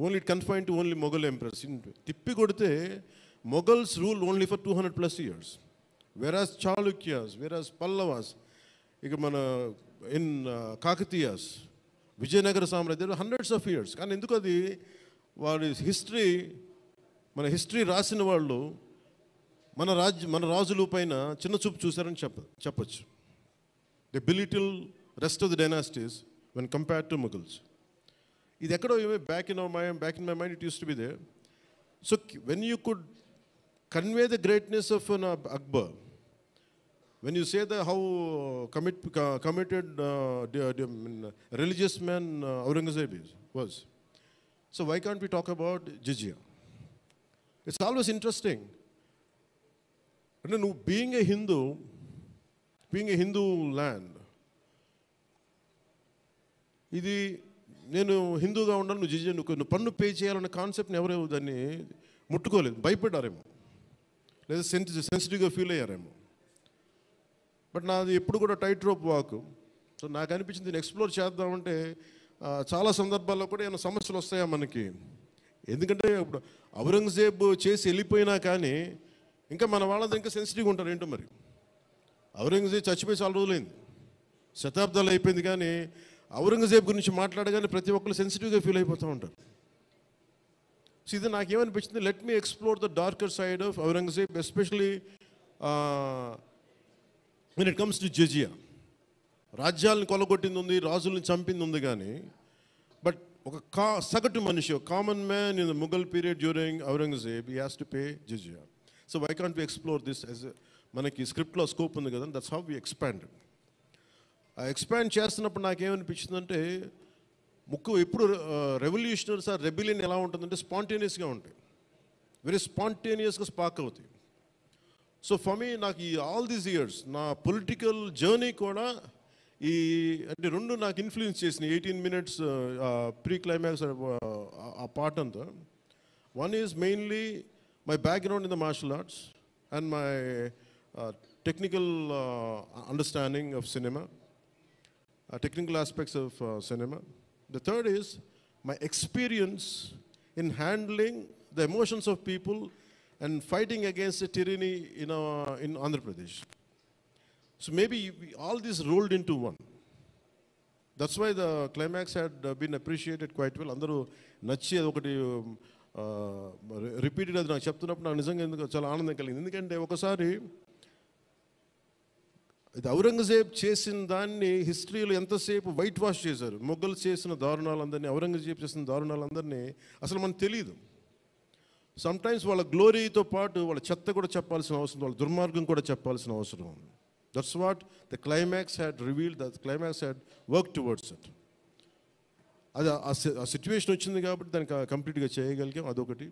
Only it confine to only Mughal empires. తిప్పి కొడితే Mughals rule only for 200+ years, whereas Chalukyas, whereas Pallavas, ఇక మన in Kakatiyas, Vijayanagara సామ్రాజ్యం hundreds of years. కానీ ఎందుకు అది వాడి history, మన హిస్టరీ రాసిన వాళ్ళు మన రాజుల పైన చిన్న చూపు చూశారని చెప్పచ్చు. They belittle rest of the dynasties when compared to Mughals. ఇది ఎక్కడో back in my mind it use to be there. So when you could convey the greatness of an Akbar, when you say that how committed religious man Aurangzeb was, so why can't we talk about jizya? It's always interesting. And being a Hindu land, ఇది నేను హిందూగా ఉండాలి, నువ్వు జిజియా నువ్వు పన్ను pay చేయాలన్న కాన్సెప్ట్ని ఎవరు దాన్ని ముట్టుకోలేదు, భయపడ్డారేమో, లేదా సెన్సిటివ్గా ఫీల్ అయ్యారేమో. బట్ నాది ఎప్పుడు కూడా టైట్ రోప్ వాక్. సో నాకు అనిపించింది దీన్ని ఎక్స్ప్లోర్ చేద్దామంటే చాలా సందర్భాల్లో కూడా ఏమైనా సమస్యలు వస్తాయా మనకి. ఎందుకంటే ఇప్పుడు ఔరంగజేబ్ చేసి వెళ్ళిపోయినా కానీ ఇంకా మన వాళ్ళంతా ఇంకా సెన్సిటివ్గా ఉంటారు ఏంటో మరి. ఔరంగజేబ్ చచ్చిపోయి చాలా రోజులైంది, శతాబ్దాలు అయిపోయింది, కానీ ఔరంగజేబ్ గురించి మాట్లాడగానే ప్రతి ఒక్కరు సెన్సిటివ్గా ఫీల్ అయిపోతూ ఉంటారు. సో ఇది నాకేమనిపించింది, let me explore the darker side of Aurangzeb, especially when it comes to jizya. రాజ్యాలను కొలగొట్టింది ఉంది, రాజుల్ని చంపింది ఉంది, కానీ బట్ ఒక సగటు మనిషి, common man in the Mughal period during Aurangzeb, he has to pay jizya. So why can't we explore this as మనకి స్క్రిప్ట్లో స్కోప్ ఉంది కదా, దట్స్ హౌ వి ఎక్స్పాండ్. ఆ ఎక్స్పాండ్ చేస్తున్నప్పుడు నాకేమనిపించిందంటే ఎప్పుడు రెవల్యూషనరీస్ ఆ రెబిలియన్ ఎలా ఉంటుందంటే స్పాంటేనియస్గా ఉంటాయి, వెరీ స్పాంటేనియస్గా స్పార్క్ అవుతాయి. సో ఫర్ మీ నాకు ఈ ఆల్ దీస్ ఇయర్స్ నా పొలిటికల్ జర్నీ కూడా అంటే రెండు నాకు ఇన్ఫ్లుయెన్స్ చేసినాయి. 18 minutes ప్రీ క్లైమాక్స్ ఆ పార్ట్ అంతా. One is mainly my background in the martial arts and my technical understanding of cinema, technical aspects of cinema. The third is my experience in handling the emotions of people and fighting against the tyranny in Andhra Pradesh. So maybe all this rolled into one. That's why the climax had been appreciated quite well. Andaru nachi adokati repeated అది నాకు చెప్తున్నప్పుడు నాకు నిజంగా ఎందుకు చాలా ఆనందం కలిగింది. ఎందుకంటే ఒకసారి ఇది ఔరంగజేబ్ చేసిన దాన్ని హిస్టరీలో ఎంతసేపు వైట్ వాష్ చేశారు. మొఘల్ చేసిన దారుణాలందరినీ, ఔరంగజేబ్ చేసిన దారుణాలందరినీ అసలు మనకు తెలియదు. సమ్టైమ్స్ వాళ్ళ గ్లోరీతో పాటు వాళ్ళ చెత్త కూడా చెప్పాల్సిన అవసరం, వాళ్ళ దుర్మార్గం కూడా చెప్పాల్సిన అవసరం ఉంది. That's what the climax had revealed, the climax had work towards it. అది ఆ సిచ్యువేషన్ వచ్చింది కాబట్టి దానికి కంప్లీట్గా చేయగలిగాం. అదొకటి.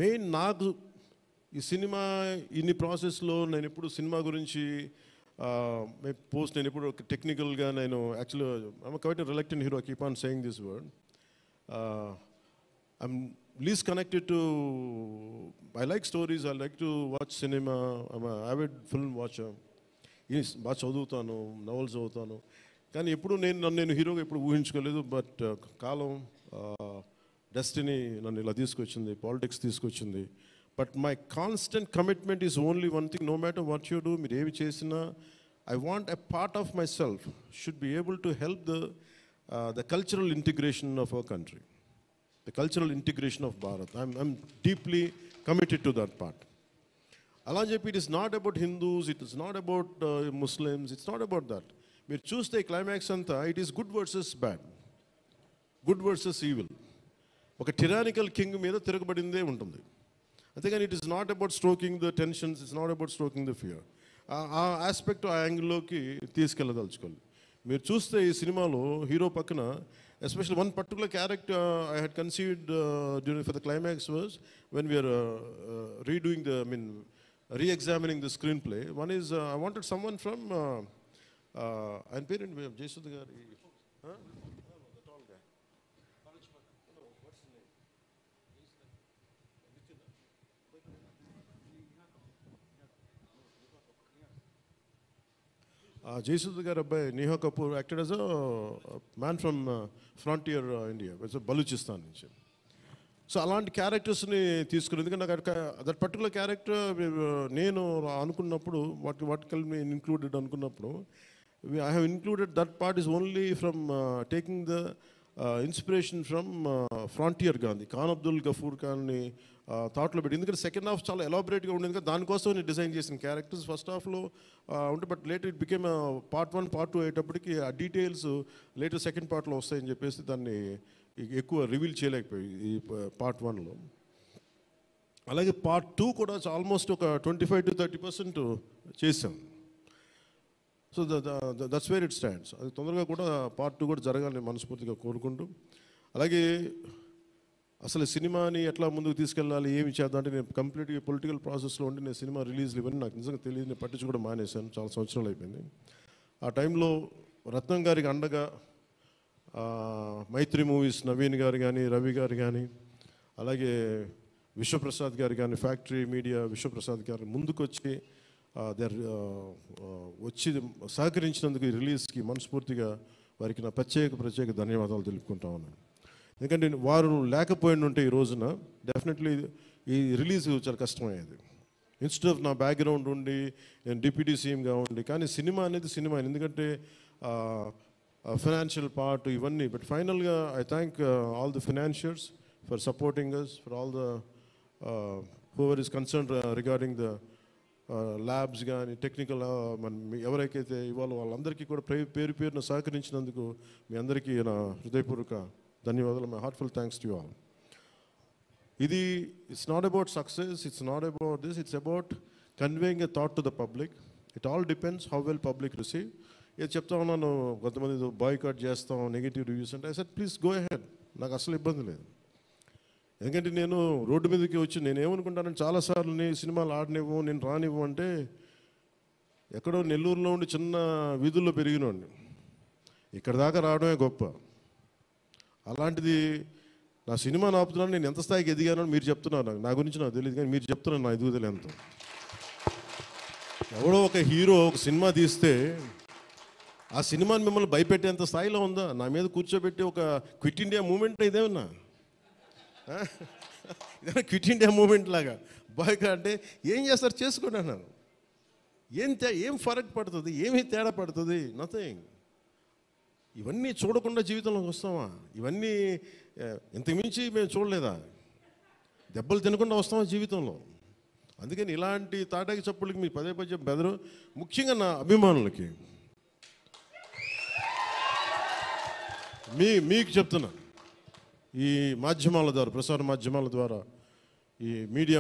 మెయిన్ నాకు ఈ సినిమా ఇన్ని ప్రాసెస్లో నేను ఎప్పుడు సినిమా గురించి నేను ఎప్పుడు టెక్నికల్గా నేను యాక్చువల్గా I'm quite reluctant hero, keep on saying this word. I'm least connected to, I like stories, I like to watch cinema, I'm avid film watcher. బాగా చదువుతాను, నవల్స్ చదువుతాను, కానీ ఎప్పుడు నేను హీరోగా ఎప్పుడు ఊహించుకోలేదు. బట్ కాలం, డెస్టినీ నన్ను ఇలా తీసుకొచ్చింది, పాలిటిక్స్ తీసుకొచ్చింది. But my constant commitment is only one thing, no matter what you do, మీరు ఏమి చేసినా, I want a part of myself should be able to help the cultural integration of our country, the cultural integration of Bharat. I'm deeply committed to that part. అలా చెప్పి it is not about Hindus, it is not about Muslims, it's not about that. మీరు చూస్తే climax అంతా it is good versus bad, good versus evil. ఒక tyrannical king మీద తిరగబడిందే ఉంటుంది. అంతేగాని it is not about stroking the tensions, it's not about stroking the fear. ఆ aspect, ఆ యాంగిల్లోకి తీసుకెళ్ళదలుచుకోవాలి. మీరు చూస్తే ఈ సినిమాలో హీరో పక్కన especially one particular character I had conceived during for the climax was when we are redoing re-examining the screen play. One is I wanted someone from ఆయన పేరేంటి, జయసుధ గారి జయసూద్ గారి అబ్బాయి Neha Kapoor acted as a man from frontier India, Balochistan నుంచి. So అలాంటి క్యారెక్టర్స్ని తీసుకుని, ఎందుకంటే నాకు దట్ పర్టికులర్ క్యారెక్టర్ నేను అనుకున్నప్పుడు వాట్ కెన్ బి ఇన్క్లూడెడ్ అనుకున్నప్పుడు, I have included that part is only from taking the inspiration from frontier Gandhi, Khan Abdul Ghaffar ఖాన్ని థాట్లో పెట్టి. ఎందుకంటే సెకండ్ హాఫ్ చాలా ఎలాబరేట్గా ఉండేది కదా, దానికోసం నేను డిజైన్ చేసిన క్యారెక్టర్స్ ఫస్ట్ హాఫ్లో ఉంటే, but later it became part 1 part 2 అయ్యేటప్పటికి ఆ డీటెయిల్స్ లేటర్ సెకండ్ పార్ట్లో వస్తాయని చెప్పేసి దాన్ని ఎక్కువ రివీల్ చేయలేకపోయి ఈ పార్ట్ 1లో. అలాగే పార్ట్ 2 కూడా ఆల్మోస్ట్ ఒక 25 to 30% చేసాం. So that's where it stands. అది తొందరగా కూడా పార్ట్ 2 కూడా జరగాలని మనస్ఫూర్తిగా కోరుకుంటూ, అలాగే అసలు సినిమాని ఎట్లా ముందుకు తీసుకెళ్ళాలి, ఏమి చేద్దాం అంటే, నేను కంప్లీట్గా పొలిటికల్ ప్రాసెస్లో ఉండి నేను సినిమా రిలీజ్లు ఇవన్నీ నాకు నిజంగా తెలియదు, నేను పట్టించుకోవడం మానేశాను, చాలా సంవత్సరాలు అయిపోయింది. ఆ టైంలో రత్నం గారికి అండగా మైత్రి మూవీస్ నవీన్ గారు కానీ, రవి గారు కానీ, అలాగే విశ్వప్రసాద్ గారు కానీ, ఫ్యాక్టరీ మీడియా విశ్వప్రసాద్ గారు ముందుకు వచ్చి వచ్చి సహకరించినందుకు ఈ రిలీజ్కి మనస్ఫూర్తిగా వారికి నా ప్రత్యేక ధన్యవాదాలు తెలుపుకుంటా ఉన్నాను. ఎందుకంటే వారు లేకపోయింటే ఈ రోజున డెఫినెట్లీ ఈ రిలీజ్ చాలా కష్టమయ్యేది. ఇన్స్టెడ్ ఆఫ్ నా బ్యాక్గ్రౌండ్ ఉండి నేను డిప్యూటీ సీఎంగా ఉండి, కానీ సినిమా అనేది సినిమా, ఎందుకంటే ఫైనాన్షియల్ పార్ట్ ఇవన్నీ. బట్ ఫైనల్గా I thank all the financiers for supporting us, for all the whoever is concern regarding the labs కానీ, టెక్నికల్ ఎవరికైతే ఇవాళ వాళ్ళందరికీ కూడా పేరు పేరున సహకరించినందుకు మీ అందరికీ నా హృదయపూర్వక ధన్యవాదాలు. My heartful thanks to you all. ఇది it's not about success, it's not about this, it's about conveying a thought to the public. It all depends how well public receive. ఏది చెప్తా ఉన్నాను, కొంతమంది బాయ్కాట్ చేస్తాం, నెగిటివ్ రివ్యూస్ అంటే, I said please go ahead, నాకు అసలు ఇబ్బంది లేదు. ఎందుకంటే నేను రోడ్డు మీదకి వచ్చి నేను ఏమనుకుంటానంటే, చాలాసార్లు నీ సినిమాలు ఆడనివ్వు, నేను రానివ్వు అంటే, ఎక్కడో నెల్లూరులో ఉండి చిన్న వీధుల్లో పెరిగినోడిని, ఇక్కడ దాకా రావడమే గొప్ప. అలాంటిది నా సినిమాను ఆపుతున్నాను, నేను ఎంత స్థాయికి ఎదిగానో మీరు చెప్తున్నారు. నా గురించి నాకు తెలియదు, కానీ మీరు చెప్తున్నారు నా ఎదుగుదల ఎంత. ఎవడో ఒక హీరో ఒక సినిమా తీస్తే ఆ సినిమాని మిమ్మల్ని భయపెట్టేంత స్థాయిలో ఉందా? నా మీద కూర్చోబెట్టి ఒక క్విట్ ఇండియా మూమెంట్ ఇదేమన్నా, ఇదేమన్నా క్విట్ ఇండియా మూమెంట్ లాగా బాయ్కా అంటే ఏం చేస్తారు చేసుకోండి అన్నాను. ఏం ఫరక్ పడుతుంది, ఏమీ తేడా పడుతుంది? నథింగ్. ఇవన్నీ చూడకుండా జీవితంలోకి వస్తామా? ఇవన్నీ ఇంతకుమించి మేము చూడలేదా? దెబ్బలు తినకుండా వస్తామా జీవితంలో? అందుకని ఇలాంటి తాటాకి చప్పులకి మీ పదే బెదరు, ముఖ్యంగా నా అభిమానులకి మీకు చెప్తున్నా, ఈ మాధ్యమాల ద్వారా, ప్రసార మాధ్యమాల ద్వారా, ఈ మీడియా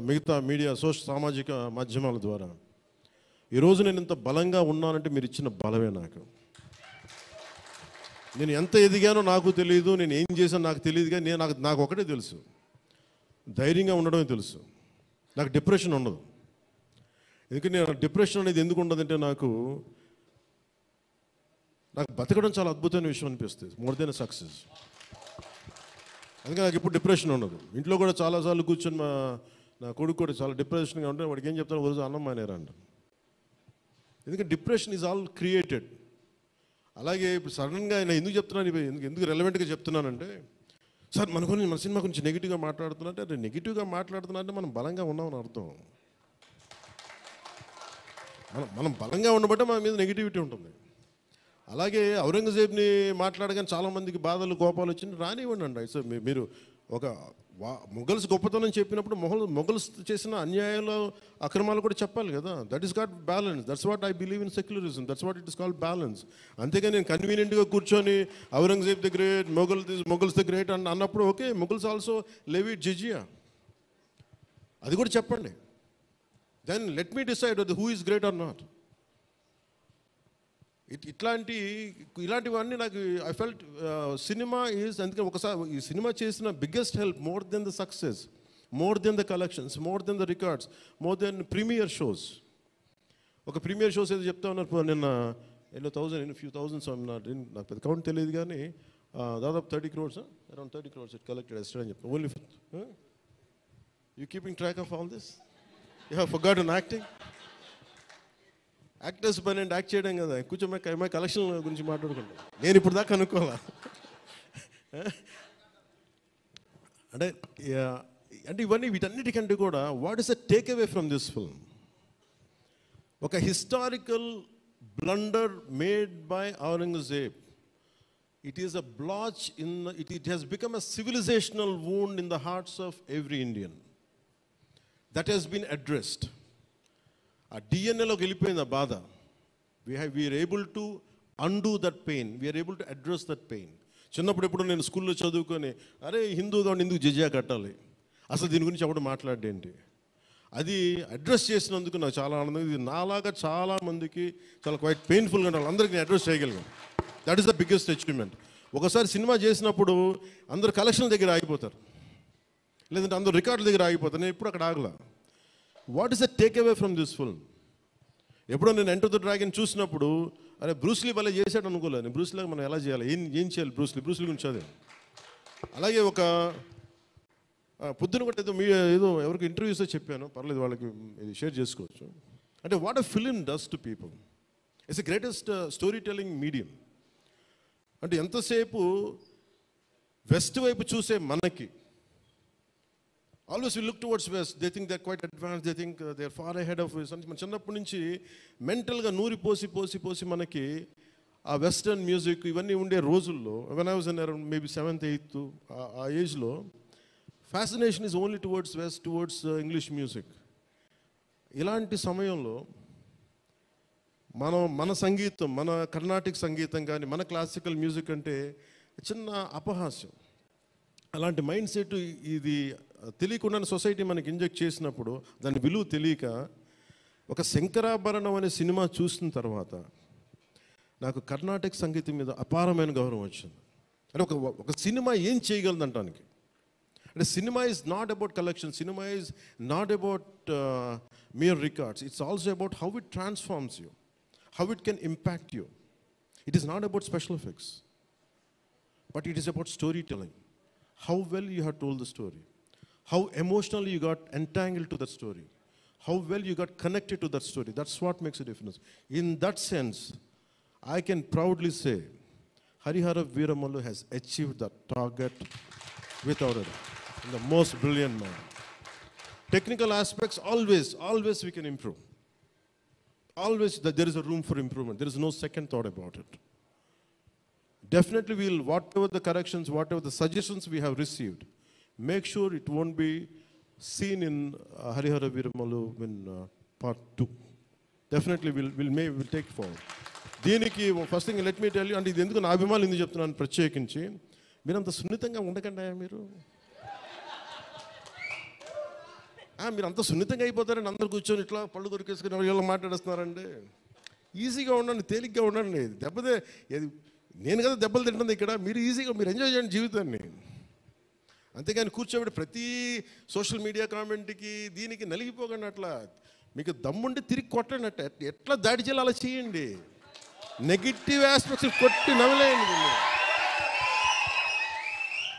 మిగతా మీడియా సామాజిక మాధ్యమాల ద్వారా ఈరోజు నేను ఇంత బలంగా ఉన్నానంటే మీరు ఇచ్చిన బలమే నాకు. నేను ఎంత ఎదిగానో నాకు తెలియదు, నేను ఏం చేశానో నాకు తెలియదు, కానీ నాకు ఒకటే తెలుసు, ధైర్యంగా ఉండడమే తెలుసు. నాకు డిప్రెషన్ ఉండదు. ఎందుకంటే నేను డిప్రెషన్ అనేది ఎందుకు ఉండదంటే, నాకు బతకడం చాలా అద్భుతమైన విషయం అనిపిస్తుంది, మోర్ దెన్ సక్సెస్. అందుకే నాకు ఇప్పుడు డిప్రెషన్ ఉండదు. ఇంట్లో కూడా చాలాసార్లు కూర్చొని నా కొడుకు కూడా చాలా డిప్రెషన్గా ఉంటే వాడికి ఏం చెప్తాను, రోజు అన్నం మానేరంట. ఎందుకంటే డిప్రెషన్ ఈజ్ ఆల్ క్రియేటెడ్. అలాగే ఇప్పుడు సడన్గా ఆయన ఎందుకు చెప్తున్నాను, ఎందుకు రెలవెంట్గా చెప్తున్నానంటే, సార్ మన సినిమా గురించి నెగిటివ్గా మాట్లాడుతున్నట్టే, అదే నెగిటివ్గా మాట్లాడుతున్నట్టే మనం బలంగా ఉన్నామని అర్థం. మనం బలంగా ఉండబట్టే మన మీద నెగిటివిటీ ఉంటుంది. అలాగే ఔరంగజేబ్ని మాట్లాడగానే చాలామందికి బాధలు కోపాలు వచ్చింది, రానివ్వండి అండి. సో మీరు ఒక మొఘల్స్ గొప్పతనం చెప్పినప్పుడు మొఘల్స్ చేసిన అన్యాయాలు అక్రమాలు కూడా చెప్పాలి కదా. That is got balance. That's what I believe in secularism. That's what it is called balance. అంతేగాని నేను కన్వీనియంట్గా కూర్చొని Aurangzeb the great, Mughals the great అన్నప్పుడు okay, Mughals also levied jizya, అది కూడా చెప్పండి. Then let me decide who is great or not. ఇలాంటివన్నీ నాకు ఐ ఫెల్ట్ సినిమా ఈజ్, అందుకే ఒకసారి ఈ సినిమా చేసిన biggest help, more than the success, more than the collections, more than the records, more than premiere shows. ఒక premiere shows ఏదో చెప్తా ఉన్నారు నిన్న, ఫ్యూ థౌజండ్స్, నాకు పెద్ద కౌంట్ తెలియదు, కానీ దాదాపు 30 crores, around 30 crores it collected yesterday అని చెప్తాను. Only you keeping track of all this? You have forgotten acting? Actors పని అంటే యాక్ట్ చేయడం కదా, కూర్చోమై కలెక్షన్ గురించి మాట్లాడుకుంటాం. నేను ఇప్పుడు దాకా అనుకోవాలా అంటే అంటే ఇవన్నీ వీటన్నిటికంటే కూడా what is the take away from this film? ఒక historical blunder made by Aurangzeb. It is a blotch in it has become a civilizational wound in the hearts of every Indian. That has been addressed. A DNA lo gelippoyinda baada. We are able to undo that pain. We are able to address that pain. చిన్నప్పుడు ఎప్పుడు నేను స్కూల్లో చదువుకొని అరే హిందూగా ఉండి ఎందుకు జిజియా కట్టాలి, అసలు దీని గురించి ఎవడు మాట్లాడేంటి, అది అడ్రస్ చేసినందుకు నాకు చాలా ఆనందం. ఇది నాలాగా చాలామందికి చాలా క్వైట్ పెయిన్ఫుల్గా ఉండాలి, అందరికీ నేను అడ్రస్ చేయగలిగాను. That is the biggest achievement. ఒకసారి సినిమా చేసినప్పుడు అందరు కలెక్షన్ దగ్గర ఆగిపోతారు, లేదంటే అందరు రికార్డుల దగ్గర ఆగిపోతారు. నేను ఎప్పుడు అక్కడ ఆగలా. What is the take away from this film? ఎప్పుడో నేను ఎంటర్ ద డ్రాగన్ చూసినప్పుడు అరే బ్రూస్లీ భలే చేశాడు అనుకోలేదు. బ్రూస్లీగా మనం ఎలా చేయాలి, ఏం చేయాలి, బ్రూస్లీ గురించి చదివాను. అలాగే ఒక పొద్దున కూడా ఏదో ఎవరికి ఇంటర్వ్యూస్లో చెప్పాను, పర్లేదు వాళ్ళకి ఇది షేర్ చేసుకోవచ్చు. అంటే what a film does to people. It's the greatest story telling medium. అంటే ఎంతసేపు వెస్ట్ వైపు చూసే మనకి always we look towards west. They think they are quite advance, they think they are far ahead of west. మన చిన్నప్పటి నుంచి మెంటల్గా నూరి పోసి మనకి ఆ వెస్టర్న్ మ్యూజిక్ ఇవన్నీ ఉండే రోజుల్లో, when I was in around maybe 7th 8th ఆ ఏజ్లో fascination is only towards west, towards English music. ఇలాంటి సమయంలో మన సంగీతం, మన కర్ణాటిక్ సంగీతం కానీ మన క్లాసికల్ మ్యూజిక్ అంటే చిన్న అపహాస్యం. అలాంటి మైండ్ సెట్ ఇది తెలియకుండా సొసైటీ మనకి ఇంజెక్ట్ చేసినప్పుడు దాని విలువ తెలియక ఒక శంకరాభరణం అనే సినిమా చూసిన తర్వాత నాకు కర్ణాటక సంగీతం మీద అపారమైన గౌరవం వచ్చింది. అంటే ఒక సినిమా ఏం చేయగలదంటానికి. అంటే cinema is not about collection, cinema is not about mere records. It's also about how it transforms you, how it can impact you. It is not about special effects, but it is about storytelling. How well you have told the story, how emotionally you got entangled to that story, how well you got connected to that story. That's what makes a difference. In that sense, I can proudly say Harihara Veeramallu has achieved that target without a doubt. The most brilliant man. Technical aspects, always we can improve. Always there is a room for improvement. There is no second thought about it. Definitely we'll, whatever the corrections, whatever the suggestions we have received, make sure it won't be seen in Harihara Veeramallu in part 2. Definitely we'll take forward. దీనికి first thing let me tell you, అంటే ఇది ఎందుకు నా అభిమానులు ఎందుకు చెప్తున్నాను ప్రత్యేకించి, మీరు అంత సున్నితంగా ఉండకండి. మీరు అంత సున్నితంగా అయిపోతారండి, అందరు కూర్చొని ఇట్లా పళ్ళు దొరికేసుకుని వీళ్ళు మాట్లాడేస్తున్నారండి. ఈజీగా ఉండండి, తేలిగ్గా ఉండండి. నేను కదా దెబ్బలు తింటుంది ఇక్కడ, మీరు ఈజీగా మీరు ఎంజాయ్ చేయండి జీవితాన్ని. అంతేగాని కూర్చోబెట్టి ప్రతి సోషల్ మీడియా కామెంట్కి దీనికి నలిగిపోకండి. అట్లా మీకు దమ్ముండి తిరిగి కొట్టండి. ఎట్లా దాడి చేయాలి అలా చేయండి. నెగిటివ్ ఆస్పెక్ట్స్ కొట్టి నవ్వలేయండి.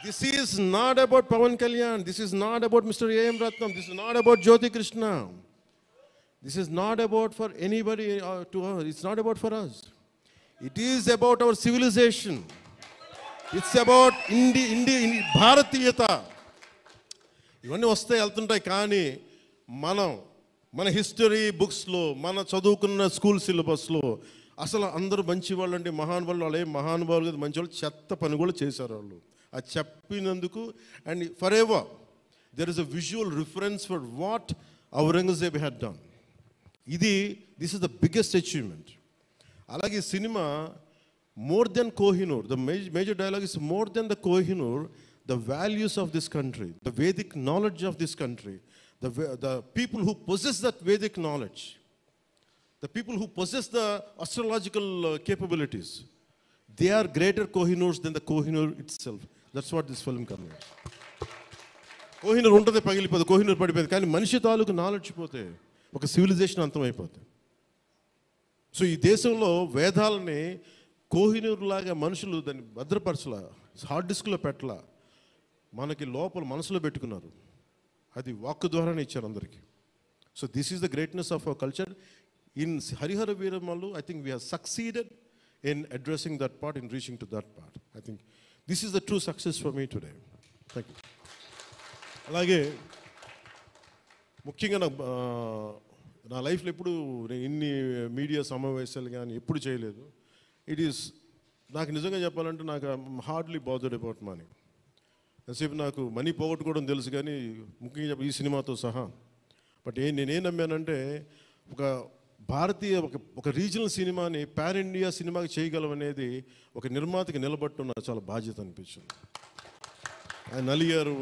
This is not about Pawan Kalyan. This is not about Mr. A.M. Ratnam. This is not about Jyoti Krishna. This is not about for anybody to us. It's not about for us. It is about our civilization. It's about Bharatiyata. ఇవన్నీ వస్తాయి వెళ్తుంటాయి, కానీ మన history బుక్స్లో, మన చదువుకున్న school సిలబస్లో అసలు అందరూ మంచి వాళ్ళు అంటే మహానుభావులు, వాళ్ళు ఏం మహానుభావులు కదా, మంచి వాళ్ళు చెత్త పని కూడా చేశారు వాళ్ళు. అది చెప్పినందుకు and for ever there is a visual reference for what Aurangzeb had done. This is the biggest achievement. అలాగే ఈ cinema more than Kohinoor, the major dialogue is more than the Kohinoor, the values of this country, the Vedic knowledge of this country, the people who possess that Vedic knowledge, the people who possess the astrological capabilities, they are greater Kohinoors than the Kohinoor itself. That's what this film conveys. Kohinoor untade pagilipodi, Kohinoor padipodi, కానీ మనిషి తాలూకు knowledge పోతే ఒక civilisation అంతమైపోతుంది. So ఈ దేశంలో వేదాలని కోహినూర్ లాగా మనుషులు దాన్ని భద్రపరచలా, హార్డ్ డిస్క్లో పెట్టలా, మనకి లోపల మనసులో పెట్టుకున్నారు. అది వాక్కు ద్వారానే ఇచ్చారు అందరికీ. So this is the greatness of our culture. In Harihara Veeramallu, I think we have succeeded in addressing that part, in reaching to that part. I think this is the true success for me today. Thank you. అలాగే ముఖ్యంగా నా లైఫ్లో ఎప్పుడు ఇన్ని media సమావేశాలు కానీ ఎప్పుడు చేయలేదు. నాకు నిజంగా చెప్పాలంటే నాకు హార్డ్లీ బాదర్డ్ అబౌట్ మనీ. ఎంతసేపు నాకు మనీ పోగొట్టుకోవడం తెలుసు కానీ ముఖ్యంగా చెప్పి ఈ సినిమాతో సహా. బట్ నేనేం నమ్మానంటే ఒక భారతీయ ఒక రీజనల్ సినిమాని పాన్ ఇండియా సినిమాకి చేయగలం అనేది ఒక నిర్మాతకి నిలబట్టున్న చాలా బాధ్యత అనిపించింది. ఆయన నలిగారు,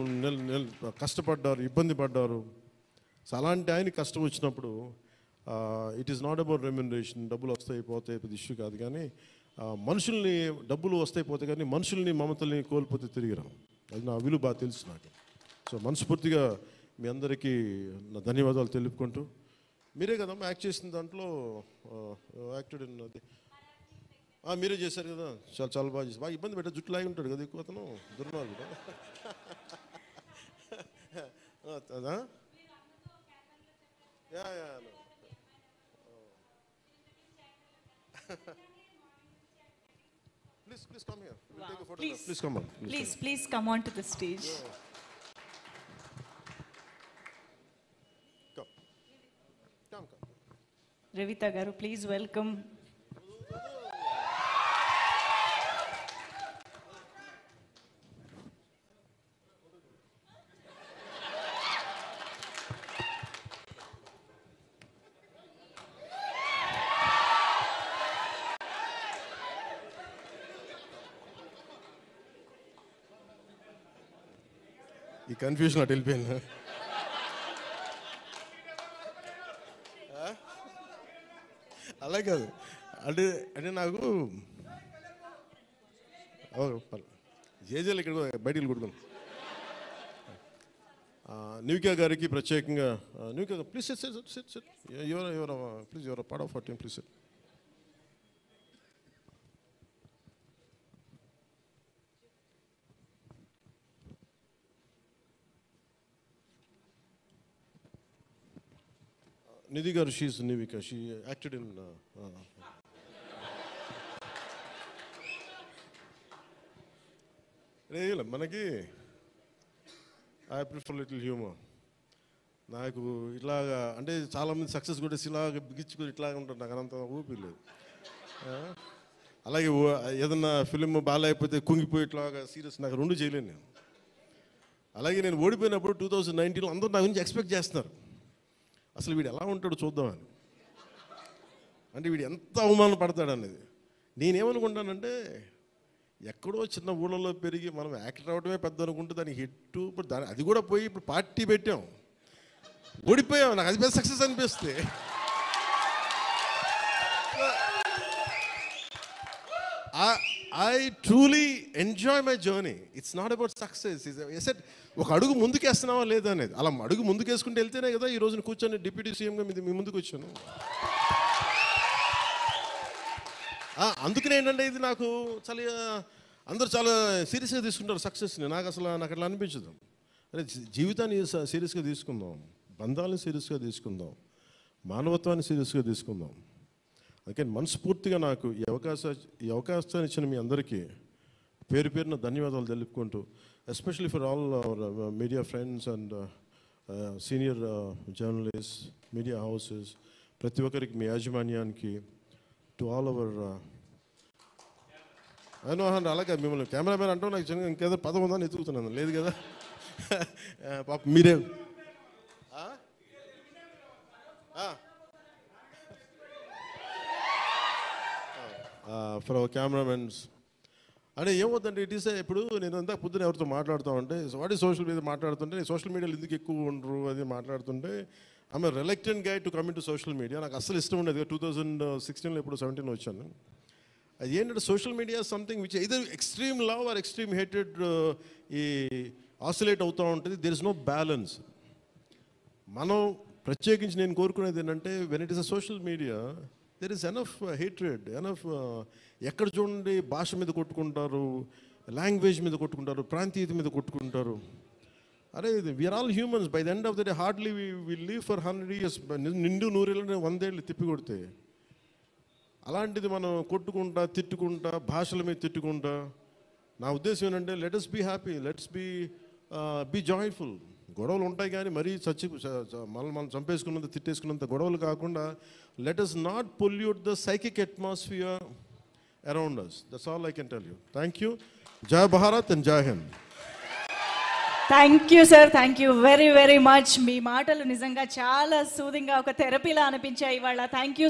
కష్టపడ్డారు, ఇబ్బంది పడ్డారు. సో అలాంటి ఆయన కష్టం వచ్చినప్పుడు it is not about remuneration, డబ్బులు వస్తాయి పోతాయి పెద్ద ఇష్యూ కాదు. కానీ మనుషుల్ని డబ్బులు వస్తాయి పోతాయి కానీ మనుషుల్ని మమతల్ని కోల్పోతే తిరిగిరాం. అది నా విలువ బాగా తెలుసు నాకు. సో మనస్ఫూర్తిగా మీ అందరికీ నా ధన్యవాదాలు తెలుపుకుంటూ, మీరే కదమ్మా యాక్ట్ చేసిన దాంట్లో యాక్టెడ్ ఉన్నది మీరే చేశారు కదా, చాలా బాగా చేశారు. బాగా ఇబ్బంది పెట్టా, జుట్టు లాగి ఉంటాడు కదా ఎక్కువ అతను, దుర్మార్గుడు. అదా Please come here. We'll take a photograph. Please come on. Please come on to the stage. Come. Revita garu, please welcome. ఈ కన్ఫ్యూజన్ అటు వెళ్ళిపోయింది. అలా కాదు అంటే నాకు జేజేలు ఇక్కడ బయటికి కొడుకున్నాను. నివికా గారికి ప్రత్యేకంగా, Nivika please sit please your part of our team, please sit. Nidhi garu, she's Nivika. She acted in. మనకి ఐ ప్రిఫర్ లిటిల్ హ్యూమర్. నాకు ఇట్లాగా అంటే చాలామంది సక్సెస్ కూడా ఇలాగ బిగించుకుని ఇట్లాగా ఉంటారు, నాకు అంత ఊపి లేదు. అలాగే ఏదన్నా ఫిలిం బాగాలేకపోతే కుంగిపోయి ఇట్లాగా సీరియస్, నాకు రెండు చేయలేను నేను. అలాగే నేను ఓడిపోయినప్పుడు 2019లో అందరూ నా గురించి ఎక్స్పెక్ట్ చేస్తున్నారు, అసలు వీడు ఎలా ఉంటాడో చూద్దామని, అంటే వీడు ఎంత అవమానం పడతాడు అనేది. నేనేమనుకుంటానంటే ఎక్కడో చిన్న ఊళ్ళలో పెరిగి మనం యాక్టర్ అవడమే పెద్ద అనుకుంటే దానికి హిట్, ఇప్పుడు అది కూడా పోయి ఇప్పుడు పార్టీ పెట్టాం, ఓడిపోయాం, నాకు అది పెద్ద సక్సెస్ అనిపిస్తే. I truly enjoy my journey. It's not about success. I said ఒక అడుగు ముందుకేస్తున్నావా లేదా అనేది. అలా అడుగు ముందుకేసుకుంటూ వెళ్తేనే కదా ఈ రోజున కూర్చొని డిప్యూటీ సీఎంగా మీ ముందుకు వచ్చాను. అందుకనే ఏంటంటే ఇది నాకు చాలా అందరూ చాలా సీరియస్గా తీసుకుంటారు సక్సెస్ని. నాకు అట్లా అనిపించదు. అరే జీవితాన్ని సీరియస్గా తీసుకుందాం, బంధాలను సీరియస్గా తీసుకుందాం, మానవత్వాన్ని సీరియస్గా తీసుకుందాం. అందుకని మనస్ఫూర్తిగా నాకు ఈ అవకాశాన్ని ఇచ్చిన మీ అందరికీ పేరు పేరున ధన్యవాదాలు తెలుపుకుంటూ, especially for all our media friends and senior journalist, media houses, ప్రతి ఒక్కరికి మీ యాజమాన్యానికి, టు ఆల్ అవర్ అలాగే మిమ్మల్ని కెమెరామెన్ అంటూ నాకు చిన్న ఇంకేదో పదం ఉందని ఎత్తుకుతున్నాను, లేదు కదా పాప మీరే ఫర్ అవర్ కెమెరామెన్స్. అంటే ఏమవుతుందంటే ఇట్ ఈస్ ఇప్పుడు నేను అంతా పొద్దున ఎవరితో మాట్లాడుతూ ఉంటే వాట్ ఈస్ సోషల్ మీడియా మాట్లాడుతుంటే, నేను సోషల్ మీడియాలో ఎందుకు ఎక్కువ ఉండరు అది మాట్లాడుతుంటే, I'm a reluctant guy to come in to social media. నాకు అస్సలు ఇష్టం ఉండేది. 2016లో ఇప్పుడు 17లో వచ్చాను. అది ఏంటంటే social media something which either extreme love or extreme hated ఈ ఆసిలేట్ అవుతూ ఉంటుంది. There is no balance. మనం ప్రత్యేకించి నేను కోరుకునేది ఏంటంటే when it is a social media there is enough hatred, enough ఎక్కడ చూడండి భాష మీద కొట్టుకుంటారు, లాంగ్వేజ్ మీద కొట్టుకుంటారు, ప్రాంతీయత మీద కొట్టుకుంటారు. అరే we are all humans. By the end of the day hardly we live for 100 years. నిండు 100 ఏళ్ళని 100 ఏళ్ళు తిప్పి కొడితే, అలాంటిది మనం కొట్టుకుంటా తిట్టుకుంటా భాషల మీద తిట్టుకుంటా, నా ఉద్దేశం ఏంటంటే let us be happy, let's be joyful. గొడవలు ఉంటాయి కానీ మరీ మనం చంపేసుకున్నంత తిట్టేసుకున్నంత గొడవలు కాకుండా let us not pollute the psychic atmosphere around us. That's all I can tell you. Thank you. జై భారత్ అండ్ జై Hind. Thank you sir, thank you very very much. మీ మాటలు నిజంగా చాలా సూదింగ్గా ఒక థెరపీలా అనిపించాయి ఇవాళ. Thank you.